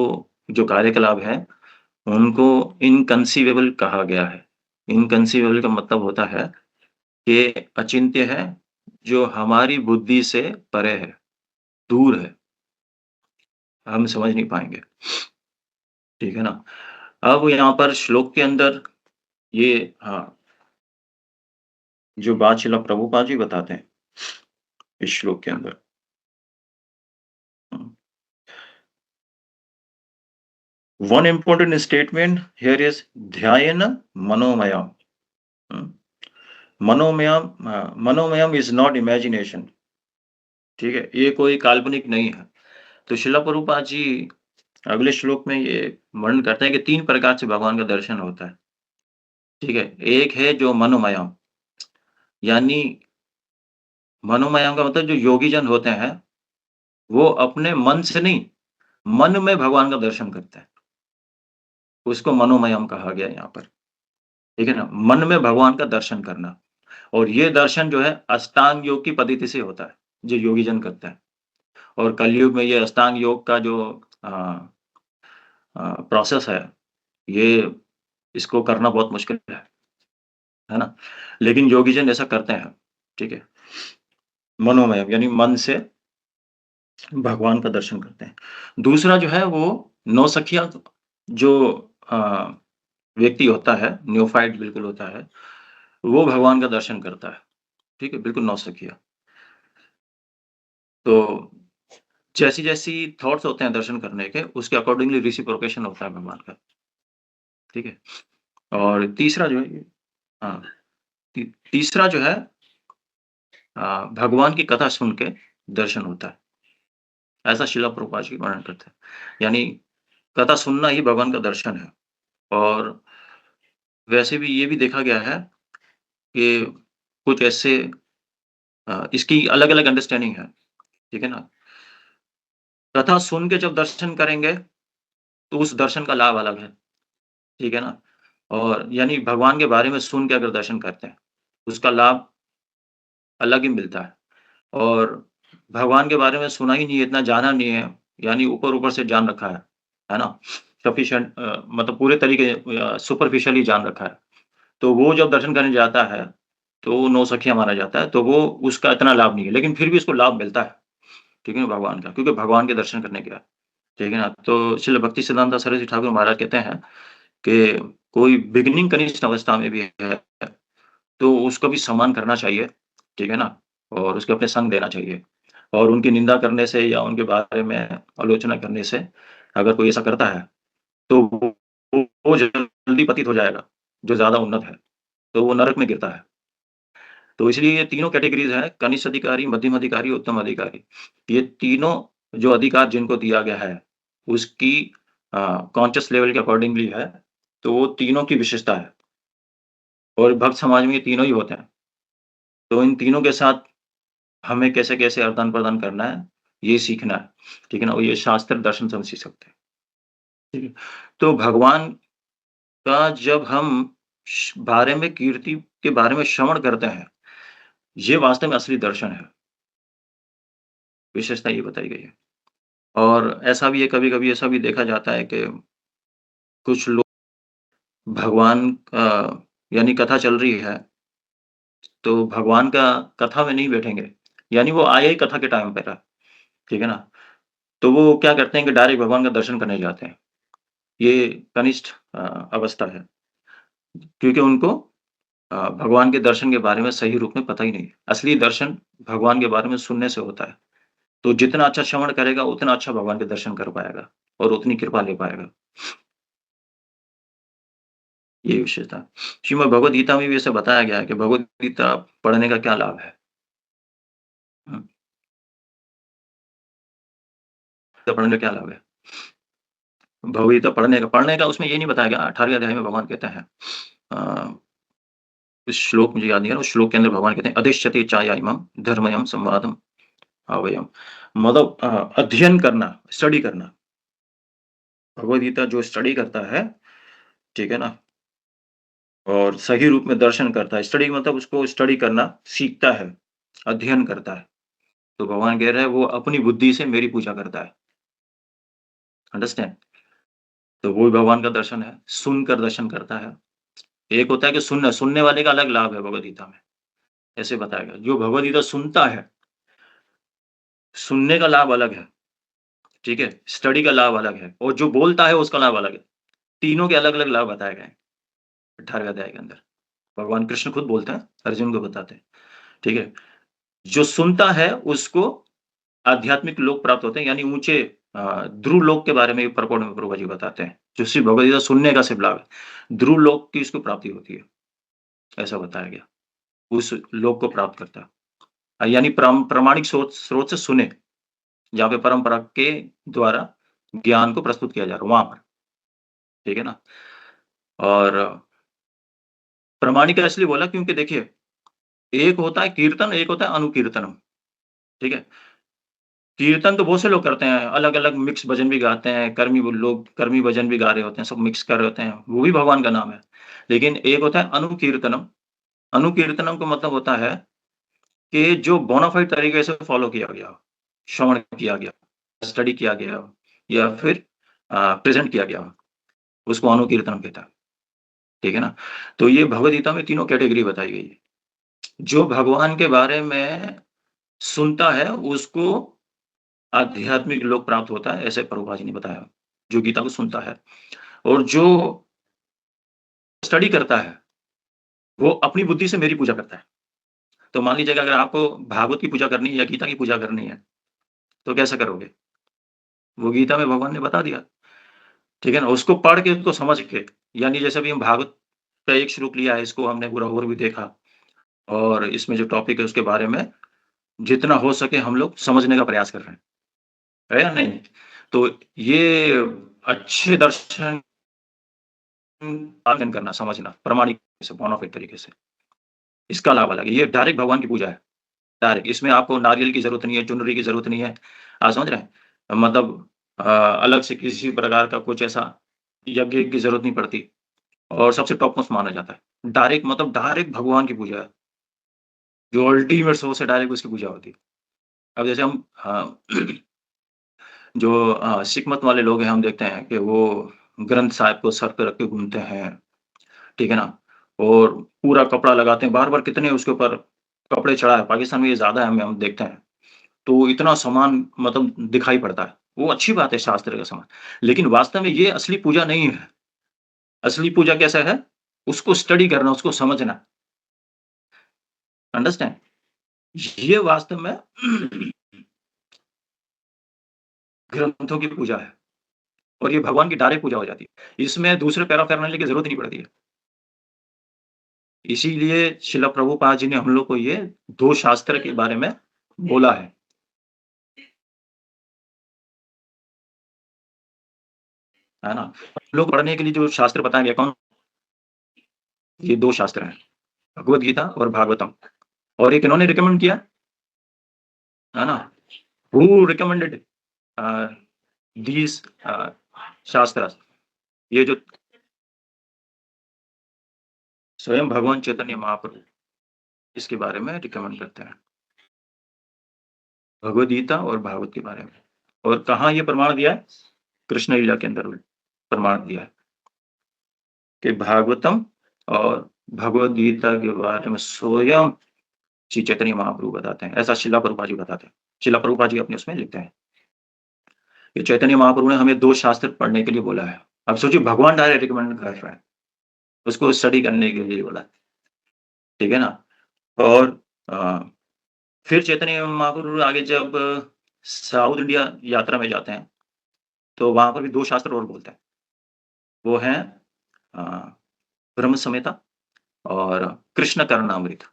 जो कार्यकलाप है, उनको इनकंसीवेबल कहा गया है। इनकंसीवेबल का मतलब होता है कि अचिंत्य है, जो हमारी बुद्धि से परे है, दूर है, हम समझ नहीं पाएँगे, ठीक है ना? अब यहाँ पर श्लोक के अंदर ये जो बात शिला प्रभुपाद जी बताते हैं, इस श्लोक के अंदर। One important statement here is ध्यायेन मनोमयम्। मनोमयम इज़ नॉट इमेजिनेशन, ठीक है? ये कोई काल्पनिक नहीं है। तो शिला प्रभुपाद जी अगले श्लोक में ये वर्णन करते हैं कि 3 प्रकार से भगवान का दर्शन होता है, ठीक है? एक है जो मनोमयम, यानी मनोमयम का मतलब जो योगी जन होते हैं, वो अपने मन से नहीं, मन में भगवान का दर्शन करते हैं। उसको मनोमयम कहा गया यहाँ पर, ठीक है ना? मन में भगवान का दर्शन करना, और ये दर्शन जो है अष्टांग योग की पद्धति से होता है, जो योगी जन करते हैं। और कलयुग में ये अष्टांग योग का जो अ प्रोसेस है, ये इसको करना बहुत मुश्किल है ना? लेकिन योगी जन ऐसा करते हैं, ठीक है? मनोमय यानी मन से भगवान का दर्शन करते हैं। दूसरा जो है वो नौसखिया जो अ, व्यक्ति होता है, न्योफाइट बिल्कुल होता है, वो भगवान का दर्शन करता है, ठीक है? बिल्कुल नौसखिया। तो जैसी-जैसी थॉट्स होते हैं दर्शन करने के, उसके अकॉर्डिंगली रेसिप्रोकेशन होता है भगवान का, ठीक है? और तीसरा जो है हाँ, तीसरा जो है भगवान की कथा सुन के दर्शन होता है। ऐसा शिला प्रभुपाद जी वर्णन करते हैं। यानी कथा सुनना ही भगवान का दर्शन है। और वैसे भी ये भी देखा गया है कि कुछ ऐसे इसकी अलग-अलग अंडरस्टैंडिंग है, ठीक है ना? कथा सुन के जब दर्शन करेंगे, तो उस दर्शन का लाभ अलग है, ठीक है ना? और यानी भगवान के बारे में सुन के अगर दर्शन करते हैं, उसका लाभ अलग ही मिलता है। और भगवान के बारे में सुना ही नहीं है, इतना जाना नहीं है, यानी ऊपर-ऊपर से जान रखा है ना? सफिशिएंट मतलब पूरे तरीके सुपरफिशियली जान रखा है। तो वो जब दर्शन करने जाता है, तो वो नौसखिया माना जाता है, तो वो उसका इतना लाभ नहीं है, लेकिन फिर भी उसको लाभ मिलता है, ठीक है ना? भगवान का, क्योंकि भगवान के दर्शन करने गया, ठीक है ना? तो श्रील भक्ति सिद्धांत सरस्वती ठाकुर महाराज कहते हैं कि कोई बिगिनिंग कनिष्ठ अवस्था में भी है, तो उसको भी सम्मान करना चाहिए, ठीक है ना? और उसको अपने संग देना चाहिए। और उनकी निंदा करने से या उनके बारे में आलोचना करने से अगर कोई ऐसा करता है, तो वो जल्दी पतित हो जाएगा, जो ज़्यादा उन्नत है, तो वो नरक में गिरता है। तो इसलिए ये तीनों कैटेगरीज़ हैं, कनिष्ठ अधिकारी, मध्यम अधिकारी, उत्तम अधिकारी। ये तीनों जो अधिकार जिनको दिया गया है, उसकी कॉन्शियस लेवल के अकॉर्डिंगली है, तो वो तीनों की विशेषता है और भक्त समाज में ये तीनों ही होते हैं। तो इन तीनों के साथ हमें कैसे-कैसे आदान-प्रदान करना है, ये सीखना है, ठीक है ना? और ये शास्त्र दर्शन से हम सीख सकते हैं, ठीक है? तो भगवान का जब हम बारे में कीर्ति के बारे में श्रवण करते हैं, ये वास्तव में असली दर्शन है, विशेषता ये बताई गई है। और ऐसा भी है कभी-कभी ऐसा भी देखा जाता है कि कुछ लोग भगवान का यानी कथा चल रही है, तो भगवान का कथा में नहीं बैठेंगे, यानी वो आए ही कथा के टाइम पे है, ठीक है ना? तो वो क्या करते हैं कि डायरेक्ट भगवान का दर्शन करने जाते हैं। ये कनिष्ठ अवस्था है, क्योंकि उनको भगवान के दर्शन के बारे में सही रूप में पता ही नहीं है। असली दर्शन भगवान के बारे में सुनने से होता है। तो जितना अच्छा श्रवण करेगा, उतना अच्छा भगवान के दर्शन कर पाएगा और उतनी कृपा ले पाएगा। ये विशेषता है। श्रीमद् भगवद गीता में भी ऐसा बताया गया है कि भगवद गीता पढ़ने का क्या लाभ है? हुँ, गीता पढ़ने का क्या लाभ है? भगवद गीता पढ़ने का उसमें ये नहीं बताया गया। 18वें अध्याय में भगवान कहते हैं अ, उस श्लोक मुझे याद नहीं आ रहा, उस श्लोक के अंदर भगवान कहते हैं, "अधिष्ठते चायाइमं धर्मयं संवादं आवयम्।" मतलब अध्ययन करना, स्टडी करना। भगवद गीता जो स्टडी करता है, ठीक है ना? और सही रूप में दर्शन करता है। स्टडी मतलब उसको स्टडी करना सीखता है, अध्ययन करता है। तो भगवान कह रहे हैं वो अपनी बुद्धि से मेरी पूजा करता है। अंडरस्टैंड? तो वो भी भगवान का दर्शन है, सुनकर दर्शन करता है। एक होता है कि सुनना, सुनने वाले का अलग लाभ है भगवद गीता में, ऐसे बताया गया। जो भगवद गीता सुनता है, सुनने का लाभ अलग है, ठीक है? स्टडी का लाभ अलग है और जो बोलता है उसका लाभ अलग है। तीनों के अलग-अलग लाभ बताए गए हैं 18वें अध्याय के अंदर। भगवान कृष्ण खुद बोलते हैं, अर्जुन को बताते हैं, ठीक है? जो सुनता है उसको आध्यात्मिक लोक प्राप्त होते हैं यानी ऊँचे ध्रुव लोक के बारे में परपड़ में प्रभु जी बताते हैं। जो सिर्फ़ भगवद गीता सुनने का सिर्फ़ लाभ है। ध्रुव लोक की उसको प्राप्ति होती है, ऐसा बताया गया। उस लोक को प्राप्त करता है। यानी प्रामाणिक स्रोत स्रोत से सुने, जहाँ पे परंपरा के द्वारा ज्ञान को प्रस्तुत किया जा रहा है, वहाँ पर, ठीक है ना? और प्रामाणिक इसलिए बोला क्योंकि देखिए, एक होता है कीर्तन, एक होता है अनुकीर्तनम, ठीक है? कीर्तन तो बहुत से लोग करते हैं, अलग-अलग मिक्स भजन भी गाते हैं, कर्मी भजन भी गा रहे होते हैं, सब मिक्स कर रहे होते हैं, वो भी भगवान का नाम है। लेकिन एक होता है अनुकीर्तनम, अनुकीर्तनम का मतलब होता है कि जो बोनाफाइड तरीके से फॉलो किया गया हो, श्रवण किया गया, स्टडी किया गया हो या फिर प्रेज़ेंट किया गया हो, उसको अनुकीर्तनम कहता है, ठीक है ना? तो ये भगवद गीता में तीनों कैटेगरी बताई गई है। जो भगवान के बारे में सुनता है, उसको आध्यात्मिक लोक प्राप्त होता है, ऐसे प्रभुपाद जी ने बताया, जो गीता को सुनता है। और जो स्टडी करता है, वो अपनी बुद्धि से मेरी पूजा करता है। तो मान लीजिए कि अगर आपको भागवत की पूजा करनी है या गीता की पूजा करनी है, तो कैसे करोगे? वो गीता में भगवान ने बता दिया, ठीक है ना? उसको पढ़ के, उसको समझ के, यानी जैसे अभी हम भागवत का एक श्लोक लिया है, इसको हमने पूरा ओवरव्यू देखा और इसमें जो टॉपिक है उसके बारे में जितना हो सके हम लोग समझने का प्रयास कर रहे हैं, है या नहीं? तो ये अच्छे दर्शन पालन करना, समझना, प्रामाणिक से, बोनाफाइड तरीके से, इसका लाभ अलग है। ये डायरेक्ट भगवान की पूजा है, डायरेक्ट। इसमें आपको नारियल की ज़रूरत नहीं है, चुनरी की ज़रूरत नहीं है। आप समझ रहे हैं? मतलब अलग से किसी प्रकार का कुछ ऐसा यज्ञ की ज़रूरत नहीं पड़ती और सबसे टॉप मोस्ट माना जाता है। डायरेक्ट मतलब डायरेक्ट भगवान की पूजा है, जो अल्टीमेट सोर्स है, डायरेक्ट उसकी पूजा होती है। अब जैसे हम जो सिख मत वाले लोग हैं, हम देखते हैं कि वो ग्रंथ साहिब को सर पे रख के घूमते हैं, ठीक है ना? और पूरा कपड़ा लगाते हैं, बार-बार कितने उसके ऊपर कपड़े चढ़ा है, पाकिस्तान में ये ज़्यादा है, हम देखते हैं। तो इतना सामान मतलब दिखाई पड़ता है। वो अच्छी बात है शास्त्र का सामान, लेकिन वास्तव में ये असली पूजा नहीं है। असली पूजा कैसा है? उसको स्टडी करना, उसको समझना। अंडरस्टैंड? ये वास्तव में ग्रंथों की पूजा है और ये भगवान की डायरेक्ट पूजा हो जाती है। इसमें दूसरे पैराफेरनालिया की ज़रूरत ही नहीं पड़ती है। इसीलिए शिला प्रभुपाद जी ने हम लोग को ये 2 शास्त्र के बारे में बोला है। है ना? हम लोग पढ़ने के लिए जो शास्त्र बताए गए कौन? ये 2 शास्त्र हैं, भगवद गीता और भागवतम। और ये किन्होंने रिकमेंड किया? है ना? हू रिकमेंडेड अ, दीज़ शास्त्रास? ये जो स्वयं भगवान चैतन्य महाप्रभु इसके बारे में रिकमेंड करते हैं। भगवद गीता और भागवत के बारे में। और कहाँ ये प्रमाण दिया है? कृष्ण लीला के अंदर प्रमाण दिया है कि भागवतम और भगवद गीता के बारे में स्वयं श्री चैतन्य महाप्रभु बताते हैं। ऐसा शिला प्रभुपाद जी बताते हैं। शिला प्रभुपाद जी अपने उसमें लिखते हैं कि चैतन्य महाप्रभु ने हमें 2 शास्त्र पढ़ने के लिए बोला है। अब सोचिए भगवान डायरेक्ट रिकमेंड कर रहा है, उसको स्टडी करने के लिए बोला है। ठीक है ना? और अ, फिर चैतन्य महाप्रभु आगे जब साउथ इंडिया यात्रा में जाते हैं, तो वहाँ पर भी 2 शास्त्र और बोलते हैं। वो हैं अ, ब्रह्म संहिता और कृष्ण करणामृत।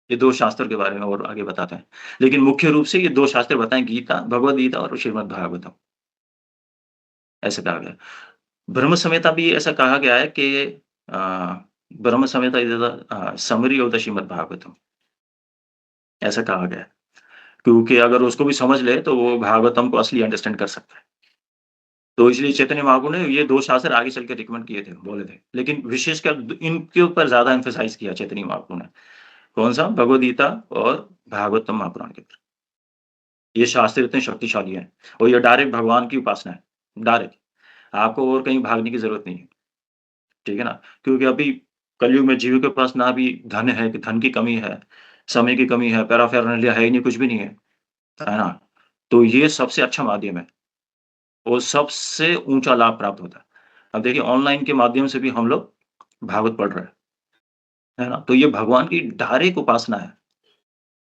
ये 2 शास्त्र के बारे में और आगे बताते हैं। लेकिन मुख्य रूप से ये 2 शास्त्र बताएँ गीता, भगवद गीता और श्रीमद् भागवतम, ऐसा कहा गया है। ब्रह्म संहिता भी ऐसा कहा गया है कि अ, Brahma Samhita is the summary of the Shrimad Bhagavatam, ऐसा कहा गया है। क्योंकि अगर उसको भी समझ ले तो वो भागवतम को असली अंडरस्टैंड कर सकता है। तो इसलिए चैतन्य महाप्रभु ने ये 2 शास्त्र आगे चल के रिकमेंड किए थे, बोले थे। लेकिन विशेषकर इनके ऊपर ज़्यादा एम्फसाइज़ किया चैतन्य महाप्रभु ने। कौन-सा? भगवद गीता और भागवतम महापुराण के ऊपर। ये शास्त्र इतने शक्तिशाली हैं और ये डायरेक्ट भगवान की उपासना है, डायरेक्ट। आपको और कहीं भागने की ज़रूरत नहीं है, ठीक है ना? क्योंकि अभी कलयुग में जीव के पास ना भी धन है, कि धन की कमी है, समय की कमी है, पैराफेरनालिया है ही नहीं, कुछ भी नहीं है ना? तो ये सबसे अच्छा माध्यम है और सबसे ऊँचा लाभ प्राप्त होता है। अब देखिए ऑनलाइन के माध्यम से भी हम लोग भागवत पढ़ रहे हैं, है ना? तो ये भगवान की डायरेक्ट उपासना है,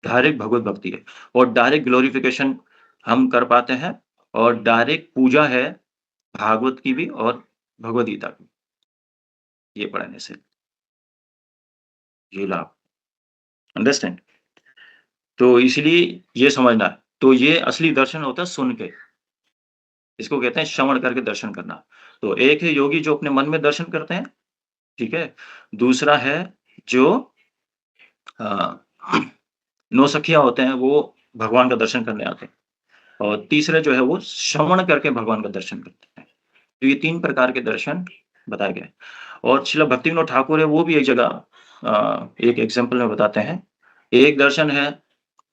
डायरेक्ट भगवत भक्ति है और डायरेक्ट ग्लोरिफिकेशन हम कर पाते हैं और डायरेक्ट पूजा है भागवत की भी और भगवद गीता की, ये पढ़ने से, ये लाभ। अंडरस्टैंड? तो इसलिए ये समझना है। तो ये असली दर्शन होता है सुन के, इसको कहते हैं श्रवण करके दर्शन करना। तो एक है योगी जो अपने मन में दर्शन करते हैं, ठीक है? दूसरा है जो अ, नौसखिया होते हैं, वो भगवान का दर्शन करने आते हैं और तीसरे जो है वो श्रवण करके भगवान का दर्शन करते हैं। तो ये 3 प्रकार के दर्शन बताए गए हैं और श्रील भक्तिविनोद ठाकुर है, वो भी एक जगह एक एग्ज़ाम्पल में बताते हैं। एक दर्शन है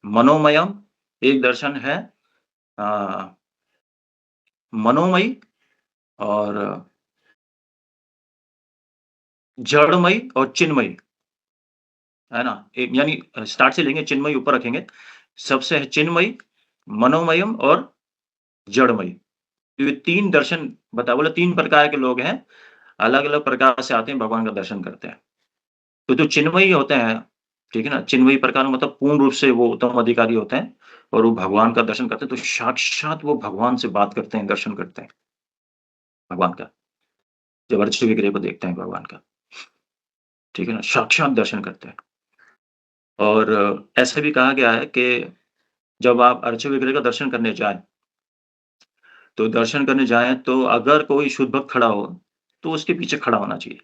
मनोमयम, एक दर्शन है अ, मनोमयी और जड़मयी और चिन्मयी, है ना? एक यानी स्टार्ट से लेंगे चिन्मयी ऊपर रखेंगे। सबसे है चिन्मयी, मनोमयम और जड़मयी। तो ये 3 दर्शन बोले 3 प्रकार के लोग हैं, अलग-अलग प्रकार से आते हैं, भगवान का दर्शन करते हैं। तो जो चिन्मयी होते हैं, ठीक है ना? चिन्मयी प्रकार मतलब पूर्ण रूप से वो उत्तम अधिकारी होते हैं और वो भगवान का दर्शन करते हैं, तो साक्षात वो भगवान से बात करते हैं, दर्शन करते हैं भगवान का। जब अर्च विग्रह को देखते हैं भगवान का, ठीक है ना? साक्षात दर्शन करते हैं और ऐसा भी कहा गया है कि जब आप अर्च विग्रह का दर्शन करने जाएँ, तो दर्शन करने जाएँ तो अगर कोई शुद्ध भक्त खड़ा हो, तो उसके पीछे खड़ा होना चाहिए।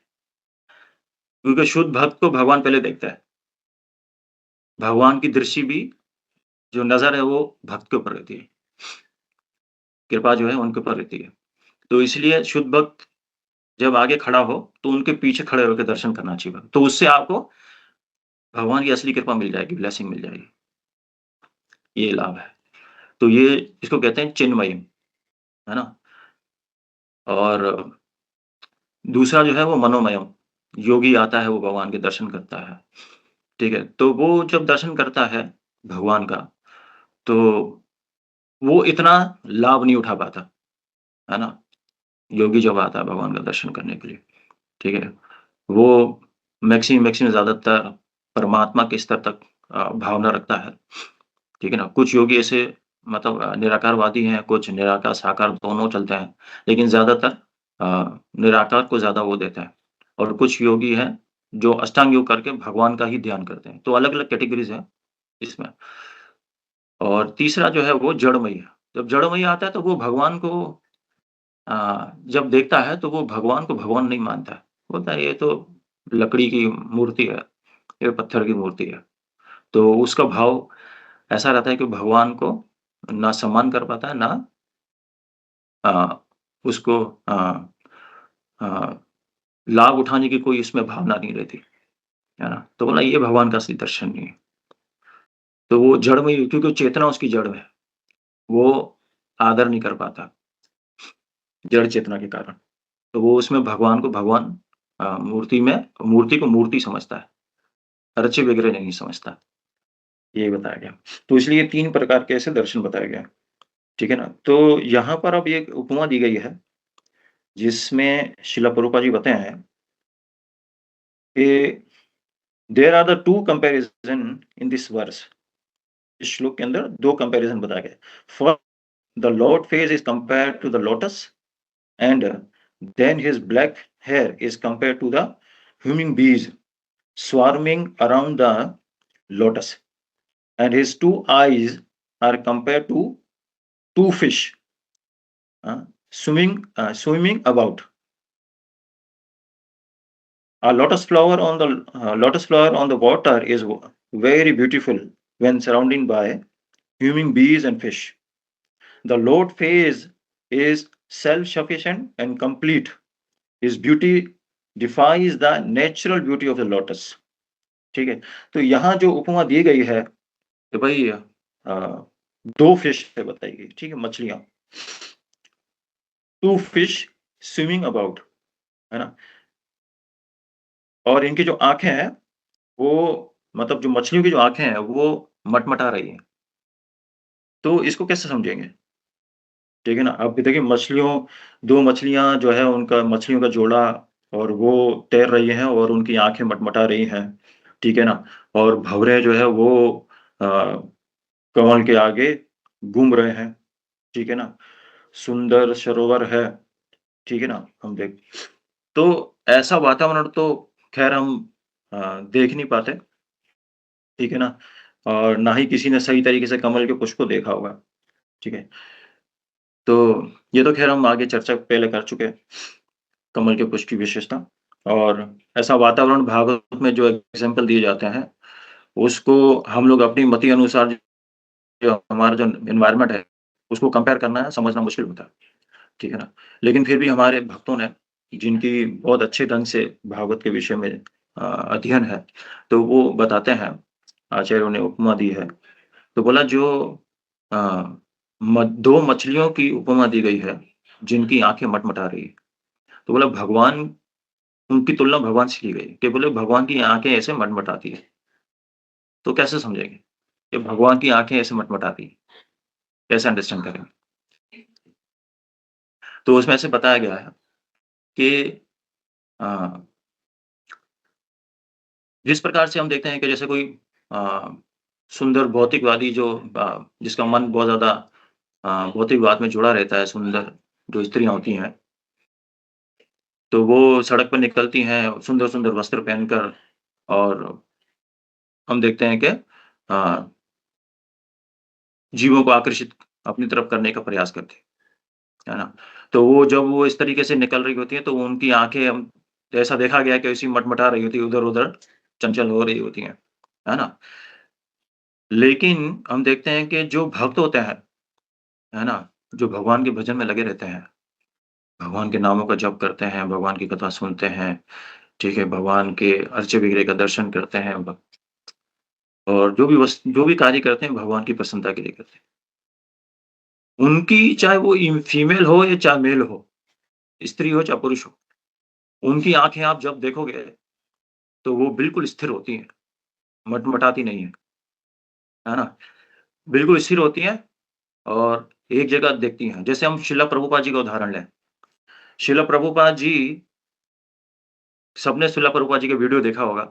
क्योंकि शुद्ध भक्त को भगवान पहले देखता है। भगवान की दृष्टि भी जो नज़र है वो भक्त के ऊपर रहती है। कृपा जो है उनके ऊपर रहती है। तो इसलिए शुद्ध भक्त जब आगे खड़ा हो, तो उनके पीछे खड़े होके दर्शन करना चाहिए। तो उससे आपको भगवान की असली कृपा मिल जाएगी, ब्लेसिंग मिल जाएगी। ये लाभ है। तो ये इसको कहते हैं चिन्मयी, है ना? और दूसरा जो है वो मनोमयम, योगी आता है वो भगवान के दर्शन करता है, ठीक है? तो वो जब दर्शन करता है भगवान का, तो वो इतना लाभ नहीं उठा पाता, है ना? योगी जब आता है भगवान का दर्शन करने के लिए। ठीक है? वो मैक्सिमम ज़्यादातर परमात्मा के स्तर तक भावना रखता है, ठीक है ना? कुछ योगी ऐसे मतलब निराकारवादी हैं, कुछ निराकार, साकार दोनों चलते हैं, लेकिन ज़्यादातर निराकार को ज़्यादा वो देते हैं और कुछ योगी हैं, जो अष्टांग योग करके भगवान का ही ध्यान करते हैं। तो अलग-अलग कैटेगरीज़ हैं इसमें। और तीसरा जो है वो जड़मयी है। जब जड़मयी आता है तो वो भगवान को जब देखता है तो वो भगवान को भगवान नहीं मानता है। बोलता है ये तो लकड़ी की मूर्ति है, ये पत्थर की मूर्ति है। तो उसका भाव ऐसा रहता है कि भगवान को ना सम्मान कर पाता है, ना अ, उसको अ अ, लाभ उठाने की कोई इसमें भावना नहीं रहती, है ना? तो बोला ये भगवान का असली दर्शन नहीं है। तो वो जड़ में ही क्योंकि चेतना उसकी जड़ में है, वो आदर नहीं कर पाता, जड़ चेतना के कारण। तो वो उसमें भगवान को भगवान मूर्ति को मूर्ति समझता है, रचे-बिगड़े नहीं समझता, ये बताया गया। तो इसलिए 3 प्रकार के ऐसे दर्शन बताए गए हैं, ठीक है ना? तो यहाँ पर अब एक उपमा दी गई है, जिसमें शिला प्रभुपाद जी बताए हैं कि there are the 2 comparison in this verse. इस श्लोक के अंदर 2 कंपैरिज़न बताए गए। First the lord face is compared to the lotus and then his black hair is compared to the humming bees swarming around the lotus, and his 2 eyes are compared to 2 fish swimming about. A lotus flower on the water is very beautiful when surrounded by humming bees and fish. The Lord face is self-sufficient and complete. His beauty defies the natural beauty of the lotus. ठीक है? तो यहाँ जो उपमा दी गई है कि भाई 2 fish है बताई गई, ठीक है? मछलियाँ। 2 फिश स्विमिंग अबाउट, है ना? और इनकी जो आँखें हैं, वो मतलब जो मछलियों की जो आँखें हैं, वो मटमटा रही हैं। तो इसको कैसे समझेंगे? ठीक है ना? अब देखिए 2 मछलियाँ जो है उनका मछलियों का जोड़ा और वो तैर रही हैं और उनकी आँखें मटमटा रही हैं, ठीक है ना? और भँवरे जो है वो अ, कमल के आगे घूम रहे हैं, ठीक है ना? सुंदर सरोवर है, ठीक है ना? हम देख तो ऐसा वातावरण तो ख़ैर हम देख नहीं पाते, ठीक है ना? और ना ही किसी ने सही तरीके से कमल के पुष्प को देखा होगा, ठीक है? तो ये तो ख़ैर हम आगे चर्चा पहले कर चुके हैं, कमल के पुष्प की विशेषता और ऐसा वातावरण भागवत में जो एग्ज़ाम्पल दिए जाते हैं, उसको हम लोग अपनी मति अनुसार जो हमारा जो एनवायरनमेंट है, उसको कंपेयर करना है, समझना मुश्किल होता है, ठीक है ना? लेकिन फिर भी हमारे भक्तों ने, जिनकी बहुत अच्छे ढंग से भागवत के विषय में अध्ययन है, तो वो बताते हैं, आचार्यों ने उपमा दी है। तो बोला जो अ, 2 मछलियों की उपमा दी गई है, जिनकी आँखें मटमटा रही है। तो बोला भगवान उनकी तुलना भगवान से की गई है कि बोले भगवान की आँखें ऐसे मटमटाती है। तो कैसे समझेंगे कि भगवान की आँखें ऐसे मटमटाती हैं? कैसे अंडरस्टैंड करेंगे? तो उसमें ऐसे बताया गया है कि अ, जिस प्रकार से हम देखते हैं कि जैसे कोई अ, सुंदर भौतिकवादी जो जिसका मन बहुत ज़्यादा भौतिकवाद में जुड़ा रहता है, सुंदर जो स्त्रियाँ होती हैं, तो वो सड़क पर निकलती हैं सुंदर-सुंदर वस्त्र पहनकर और हम देखते हैं कि जीवों को आकर्षित अपनी तरफ करने का प्रयास करती है ना? तो वो जब वो इस तरीके से निकल रही होती हैं, तो उनकी आँखें ऐसा देखा गया है कि ऐसी मटमटा रही होती है, इधर-उधर चंचल हो रही होती हैं, है ना? लेकिन हम देखते हैं कि जो भक्त होते हैं, है ना? जो भगवान के भजन में लगे रहते हैं, भगवान के नामों का जप करते हैं, भगवान की कथा सुनते हैं, ठीक है? भगवान के अर्चे विग्रह का दर्शन करते हैं और जो भी कार्य करते हैं, भगवान की प्रसन्नता के लिए करते हैं। उनकी चाहे वो फीमेल हो या चाहे मेल हो, स्त्री हो चाहे पुरुष हो, उनकी आँखें आप जब देखोगे, तो वो बिल्कुल स्थिर होती हैं, मटमटाती नहीं हैं, है ना? बिल्कुल स्थिर होती हैं और एक जगह देखती हैं। जैसे हम शिला प्रभुपाद जी का उदाहरण लें। शिला प्रभुपाद जी सबने शिला प्रभुपाद जी का वीडियो देखा होगा,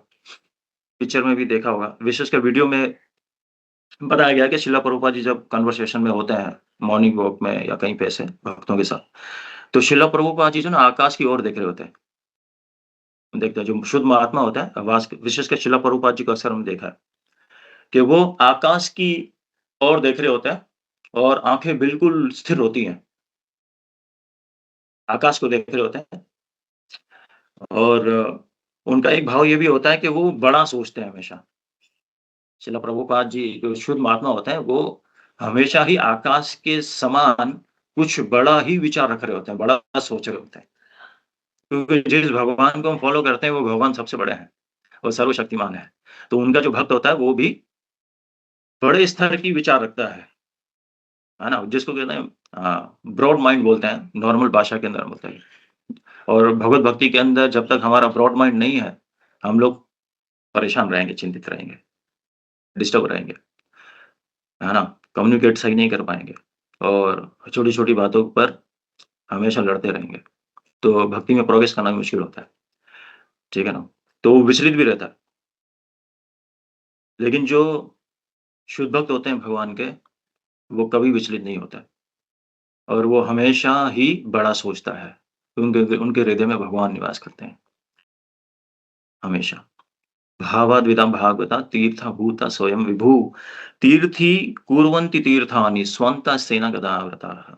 पिक्चर में भी देखा होगा। विशेषकर वीडियो में बताया गया है कि शिला प्रभुपाद जी जब कन्वर्सेशन में होते हैं, मॉर्निंग वॉक में या कहीं पे ऐसे भक्तों के साथ, तो शिला प्रभुपाद जी जो ना आकाश की ओर देख रहे होते हैं। देखते हैं जो शुद्ध महात्मा होता है, विशेषकर शिला प्रभुपाद जी को अक्सर हमने देखा है, कि वो आकाश की ओर देख रहे होते हैं और आँखें बिल्कुल स्थिर होती हैं। आकाश को देख रहे होते हैं और उनका एक भाव ये भी होता है कि वो बड़ा सोचते हैं हमेशा। शिला प्रभुपाद जी जो शुद्ध महात्मा होते हैं, वो हमेशा ही आकाश के समान कुछ बड़ा ही विचार रख रहे होते हैं, बड़ा सोच रहे होते हैं। क्योंकि जिस भगवान को हम फ़ॉलो करते हैं, वो भगवान सबसे बड़े हैं और सर्वशक्तिमान है। तो उनका जो भक्त होता है, वो भी बड़े स्तर की विचार रखता है ना? जिसको कहते हैं ब्रॉड माइंड बोलते हैं, नॉर्मल भाषा के अंदर बोलते हैं। और भगवत भक्ति के अंदर जब तक हमारा ब्रॉड माइंड नहीं है, हम लोग परेशान रहेंगे, चिंतित रहेंगे, डिस्टर्ब रहेंगे, है ना? कम्युनिकेट सही नहीं कर पाएँगे और छोटी-छोटी बातों पर हमेशा लड़ते रहेंगे। तो भक्ति में प्रोग्रेस करना भी मुश्किल होता है, ठीक है ना? तो वो विचलित भी रहता है। लेकिन जो शुद्ध भक्त होते हैं भगवान के, वो कभी विचलित नहीं होता है और वो हमेशा ही बड़ा सोचता है। उनके उनके हृदय में भगवान निवास करते हैं, हमेशा। भावाद्वितां भागवता तीर्थभूता स्वयं विभुः तीर्थी कुर्वन्ति तीर्थानि स्वन्तास्तेन गदाव्रताः।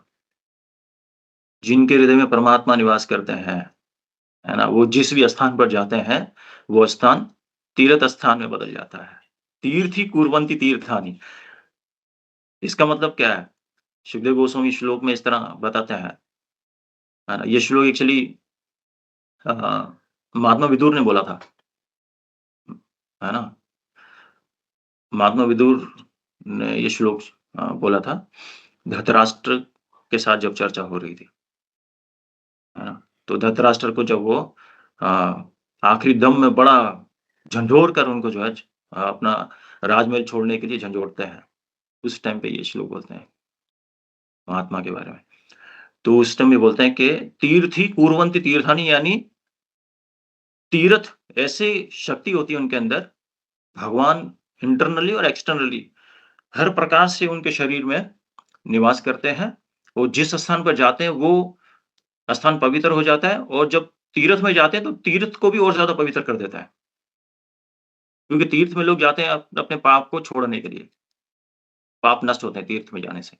जिनके हृदय में परमात्मा निवास करते हैं, है ना? वो जिस भी स्थान पर जाते हैं, वो स्थान तीर्थ स्थान में बदल जाता है। तीर्थी कुर्वन्ति तीर्थानि, इसका मतलब क्या है? सुखदेव गोस्वामी श्लोक में इस तरह बताते हैं, है ना? ये श्लोक एक्चुअली अ, महात्मा विदुर ने बोला था, है ना? महात्मा विदुर ने ये श्लोक बोला था, धृतराष्ट्र के साथ जब चर्चा हो रही थी, है ना? तो धृतराष्ट्र को जब वो अ, आखिरी दम में बड़ा झंझोर कर उनको जो है अपना राजमहल छोड़ने के लिए झंझोड़ते हैं। उस टाइम पे ये श्लोक बोलते हैं, महात्मा के बारे में। तो उस टाइम ये बोलते हैं कि तीर्थी कुर्वन्ति तीर्थानि, यानी तीर्थ ऐसी शक्ति होती है उनके अंदर, भगवान इंटरनली और एक्सटर्नली हर प्रकार से उनके शरीर में निवास करते हैं और जिस स्थान पर जाते हैं वो स्थान पवित्र हो जाता है और जब तीर्थ में जाते हैं तो तीर्थ को भी और ज़्यादा पवित्र कर देता है। क्योंकि तीर्थ में लोग जाते हैं अपने पाप को छोड़ने के लिए। पाप नष्ट होते हैं तीर्थ में जाने से,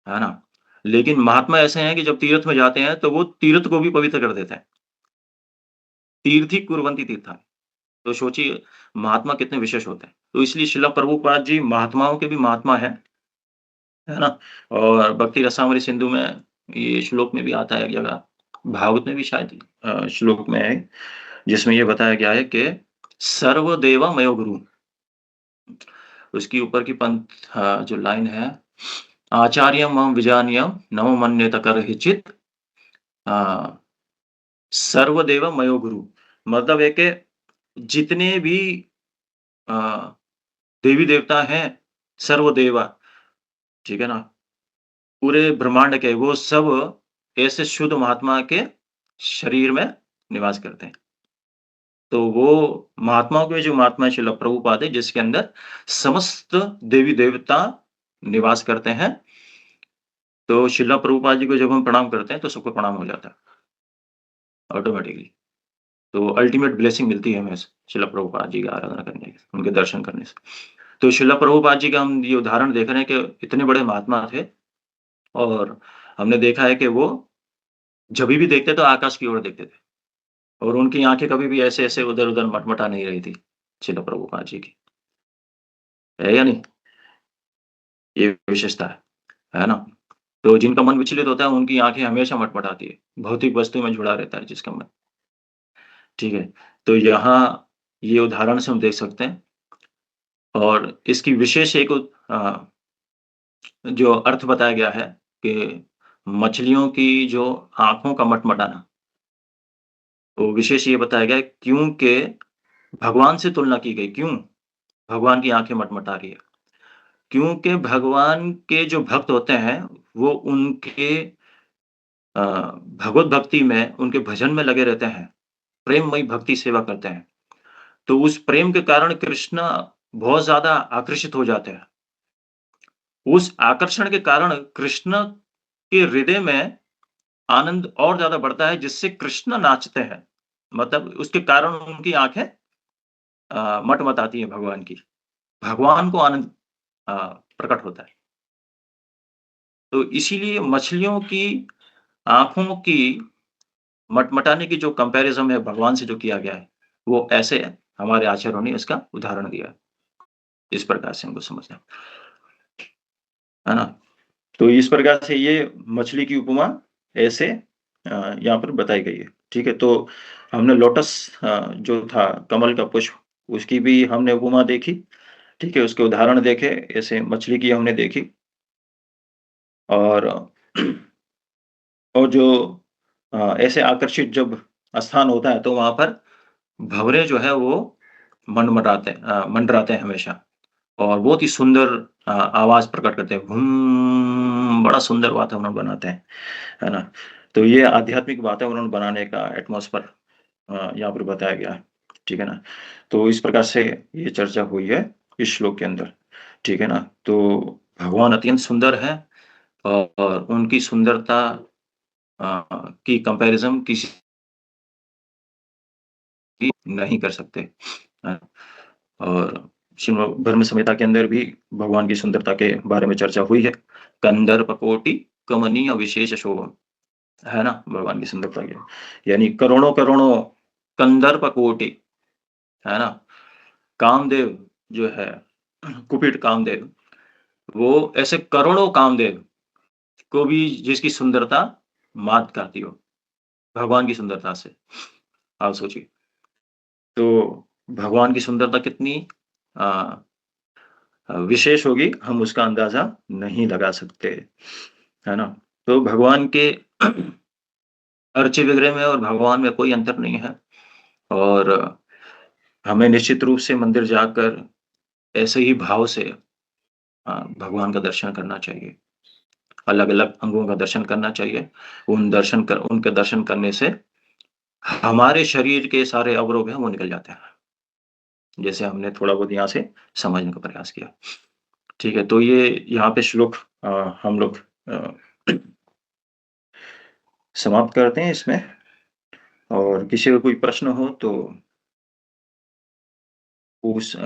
है ना? लेकिन महात्मा ऐसे हैं कि जब तीर्थ में जाते हैं तो वो तीर्थ को भी पवित्र कर देते हैं। तीर्थी कुर्वन्ति तीर्थानि। तो सोचिए महात्मा कितने विशेष होते हैं। तो इसलिए शिला प्रभुपाद जी महात्माओं के भी महात्मा हैं, है ना? और भक्ति रसामृत सिंधु में ये श्लोक में भी आता है एक जगह, भागवत में भी शायद श्लोक में है, जिसमें ये बताया गया है कि सर्वदेव मयो गुरु। उसके ऊपर की जो लाइन है, आचार्यं मां विजानीयां नमो मन्येत करहिचित् सर्वदेव मयो गुरु। मतलब है कि जितने भी अ, देवी-देवता हैं, सर्वदेवा, ठीक है ना? पूरे ब्रह्मांड के वो सब ऐसे शुद्ध महात्मा के शरीर में निवास करते हैं। तो वो महात्माओं के जो महात्मा श्रील प्रभुपाद है जिसके अंदर समस्त देवी-देवता निवास करते हैं। तो श्रील प्रभुपाद जी को जब हम प्रणाम करते हैं तो सबको प्रणाम हो जाता है ऑटोमैटिकली। तो अल्टीमेट ब्लेसिंग मिलती है हमें श्रील प्रभुपाद जी की आराधना करने से, उनके दर्शन करने से। तो श्रील प्रभुपाद जी का हम ये उदाहरण देख रहे हैं कि इतने बड़े महात्मा थे और हमने देखा है कि वो जभी भी देखते तो आकाश की ओर देखते थे और उनकी आँखें कभी भी ऐसे-ऐसे उधर-उधर मटमटा नहीं रही थी, श्रील प्रभुपाद जी की। है या नहीं? ये विशेषता है ना? तो जिनका मन विचलित होता है उनकी आँखें हमेशा मटमटाती है, भौतिक वस्तु में जुड़ा रहता है जिसका मन, ठीक है? तो यहाँ ये उदाहरण से हम देख सकते हैं और इसकी विशेष एक जो अर्थ बताया गया है कि मछलियों की जो आँखों का मटमटाना, तो विशेष ये बताया गया है क्योंकि भगवान से तुलना की गई। क्यों? भगवान की आँखें मटमटा रही है। क्योंकि भगवान के जो भक्त होते हैं, वो उनके भगवत भक्ति में, उनके भजन में लगे रहते हैं। प्रेममयी भक्ति सेवा करते हैं, तो उस प्रेम के कारण कृष्ण बहुत ज़्यादा आकर्षित हो जाते हैं। उस आकर्षण के कारण कृष्ण के हृदय में आनंद और ज़्यादा बढ़ता है, जिससे कृष्ण नाचते हैं। मतलब उसके कारण उनकी आँखें मटमटाती हैं भगवान की। भगवान को आनंद अ, प्रकट होता है। तो इसीलिए मछलियों की आँखों की मटमटाने की जो कंपैरिज़न है भगवान से जो किया गया है, वो ऐसे है, हमारे आचार्यों ने इसका उदाहरण दिया है। इस प्रकार से हमको समझना है ना? तो इस प्रकार से ये मछली की उपमा ऐसे यहाँ पर बताई गई है। ठीक है? तो हमने लोटस जो था कमल का पुष्प, उसकी भी हमने उपमा देखी। ठीक है? उसके उदाहरण देखे, ऐसे मछली की हमने देखी और और जो ऐसे आकर्षित जब स्थान होता है, तो वहाँ पर भँवरे जो है वो मंडराते हैं हमेशा और बहुत ही सुंदर आवाज़ प्रकट करते हैं। बड़ा सुंदर वातावरण बनाते हैं, है ना? तो ये आध्यात्मिक वातावरण बनाने का एटमॉस्फेयर यहाँ पर बताया गया है, ठीक है ना? तो इस प्रकार से ये चर्चा हुई है इस श्लोक के अंदर, ठीक है ना? तो भगवान अत्यंत सुंदर हैं और उनकी सुंदरता की कंपैरिज़न किसी भी नहीं कर सकते। और श्रीमद् धर्म संहिता के अंदर भी भगवान की सुंदरता के बारे में चर्चा हुई है। कंदर्प कोटि कमनीय विशेष शोभम, है ना? भगवान की सुंदरता की यानी करोड़ों-करोड़ों कंदर्प कोटि, है ना? कामदेव जो है कुपिड कामदेव, वो ऐसे करोड़ों कामदेव को भी जिसकी सुंदरता मात खाती हो, भगवान की सुंदरता से। आप सोचिए। तो भगवान की सुंदरता कितनी अ विशेष होगी, हम उसका अंदाज़ा नहीं लगा सकते, है ना? तो भगवान के अर्चे वगैरह में और भगवान में कोई अंतर नहीं है और हमें निश्चित रूप से मंदिर जाकर ऐसे ही भाव से भगवान का दर्शन करना चाहिए। अलग-अलग अंगों का दर्शन करना चाहिए। उनके दर्शन करने से हमारे शरीर के सारे अवरोध हैं, वो निकल जाते हैं। जैसे हमने थोड़ा बहुत यहाँ से समझने का प्रयास किया। ठीक है, तो ये यहाँ पे श्लोक हम लोग अ, समाप्त करते हैं इसमें और किसी को कोई प्रश्न हो तो पूछ